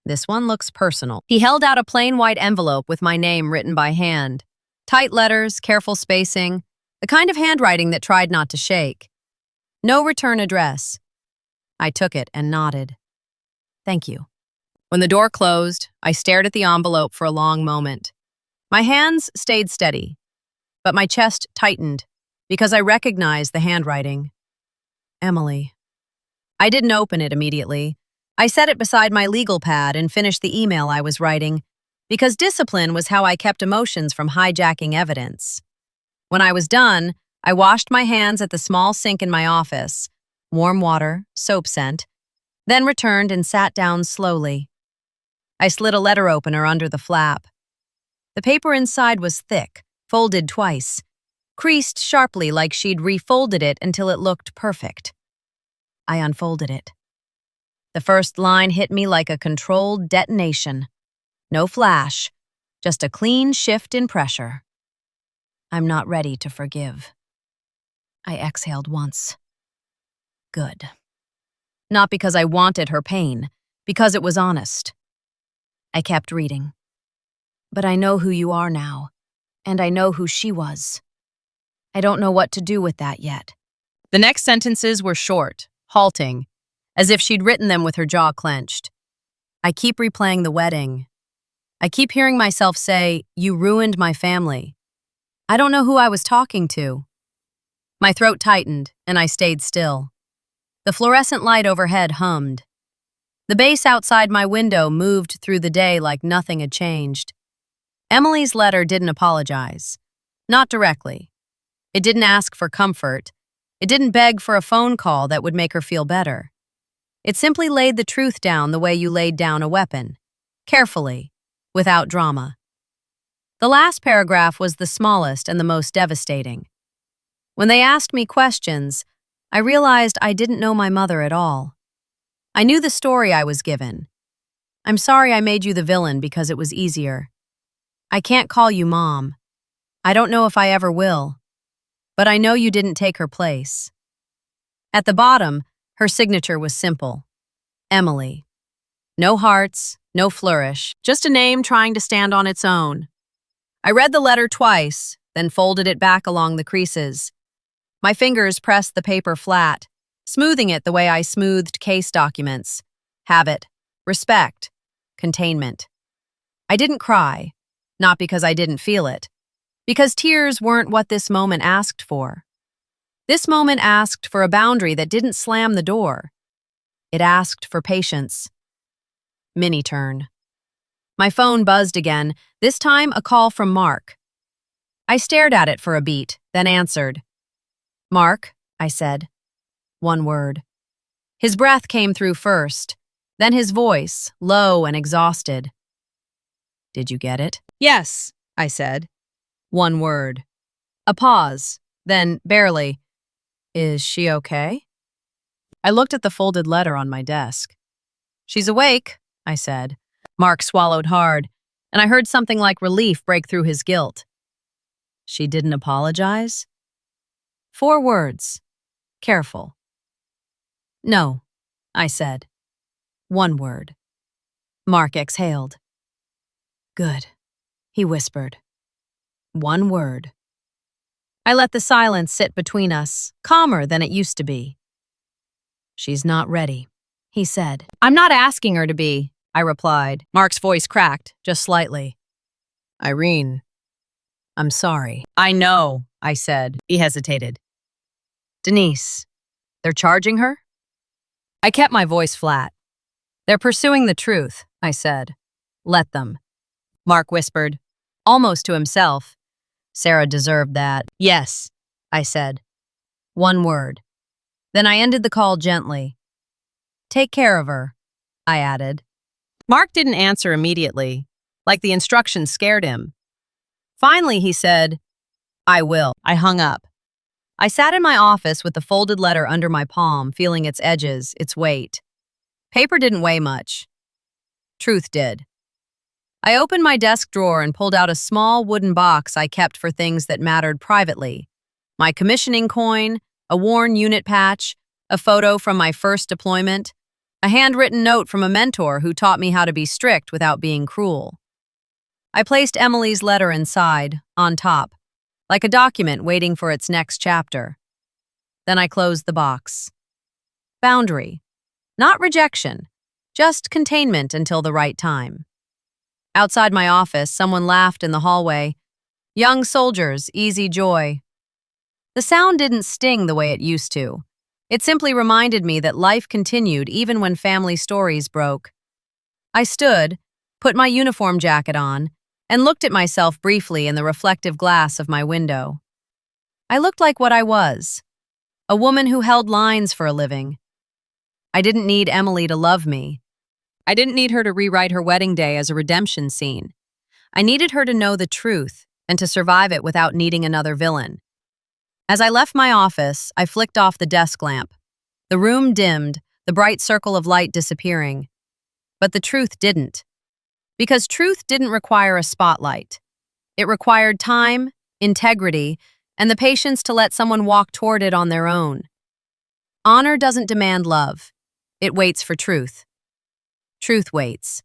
"This one looks personal." He held out a plain white envelope with my name written by hand. Tight letters, careful spacing, the kind of handwriting that tried not to shake. No return address. I took it and nodded. "Thank you." When the door closed, I stared at the envelope for a long moment. My hands stayed steady, but my chest tightened because I recognized the handwriting. Emily. I didn't open it immediately. I set it beside my legal pad and finished the email I was writing, because discipline was how I kept emotions from hijacking evidence. When I was done, I washed my hands at the small sink in my office, warm water, soap scent, then returned and sat down slowly. I slid a letter opener under the flap. The paper inside was thick, folded twice, creased sharply like she'd refolded it until it looked perfect. I unfolded it. The first line hit me like a controlled detonation. No flash, just a clean shift in pressure. "I'm not ready to forgive." I exhaled once. Good. Not because I wanted her pain, because it was honest. I kept reading. "But I know who you are now. And I know who she was. I don't know what to do with that yet. The next sentences were short, halting, as if she'd written them with her jaw clenched. I keep replaying the wedding. I keep hearing myself say, "You ruined my family." I don't know who I was talking to. My throat tightened, and I stayed still. The fluorescent light overhead hummed. The bass outside my window moved through the day like nothing had changed. Emily's letter didn't apologize. Not directly. It didn't ask for comfort. It didn't beg for a phone call that would make her feel better. It simply laid the truth down the way you laid down a weapon. Carefully, without drama. The last paragraph was the smallest and the most devastating. When they asked me questions, I realized I didn't know my mother at all. I knew the story I was given. "I'm sorry I made you the villain because it was easier. I can't call you Mom. I don't know if I ever will. But I know you didn't take her place." At the bottom, her signature was simple. Emily. No hearts, no flourish, just a name trying to stand on its own. I read the letter twice, then folded it back along the creases. My fingers pressed the paper flat, smoothing it the way I smoothed case documents. Habit, respect, containment. I didn't cry, not because I didn't feel it, because tears weren't what this moment asked for. This moment asked for a boundary that didn't slam the door. It asked for patience. Mini turn. My phone buzzed again, this time a call from Mark. I stared at it for a beat, then answered. "Mark," I said. One word. His breath came through first, then his voice, low and exhausted. "Did you get it?" "Yes," I said. One word. A pause, then barely. "Is she okay?" I looked at the folded letter on my desk. "She's awake," I said. Mark swallowed hard, and I heard something like relief break through his guilt. "She didn't apologize?" 4 words. Careful. "No," I said. One word. Mark exhaled. "Good," he whispered. One word. I let the silence sit between us, calmer than it used to be. "She's not ready," he said. "I'm not asking her to be," I replied. Mark's voice cracked, just slightly. "Irene, I'm sorry." "I know," I said. He hesitated. "Denise, they're charging her?" I kept my voice flat. "They're pursuing the truth," I said. "Let them." Mark whispered, almost to himself. "Sarah deserved that." "Yes," I said. One word. Then I ended the call gently. "Take care of her," I added. Mark didn't answer immediately, like the instructions scared him. Finally, he said, "I will." I hung up. I sat in my office with the folded letter under my palm, feeling its edges, its weight. Paper didn't weigh much. Truth did. I opened my desk drawer and pulled out a small wooden box I kept for things that mattered privately. My commissioning coin, a worn unit patch, a photo from my first deployment, a handwritten note from a mentor who taught me how to be strict without being cruel. I placed Emily's letter inside, on top, like a document waiting for its next chapter. Then I closed the box. Boundary. Not rejection, just containment until the right time. Outside my office, someone laughed in the hallway. Young soldiers, easy joy. The sound didn't sting the way it used to. It simply reminded me that life continued even when family stories broke. I stood, put my uniform jacket on, and looked at myself briefly in the reflective glass of my window. I looked like what I was, a woman who held lines for a living. I didn't need Emily to love me. I didn't need her to rewrite her wedding day as a redemption scene. I needed her to know the truth and to survive it without needing another villain. As I left my office, I flicked off the desk lamp. The room dimmed, the bright circle of light disappearing. But the truth didn't. Because truth didn't require a spotlight. It required time, integrity, and the patience to let someone walk toward it on their own. Honor doesn't demand love. It waits for truth. Truth waits.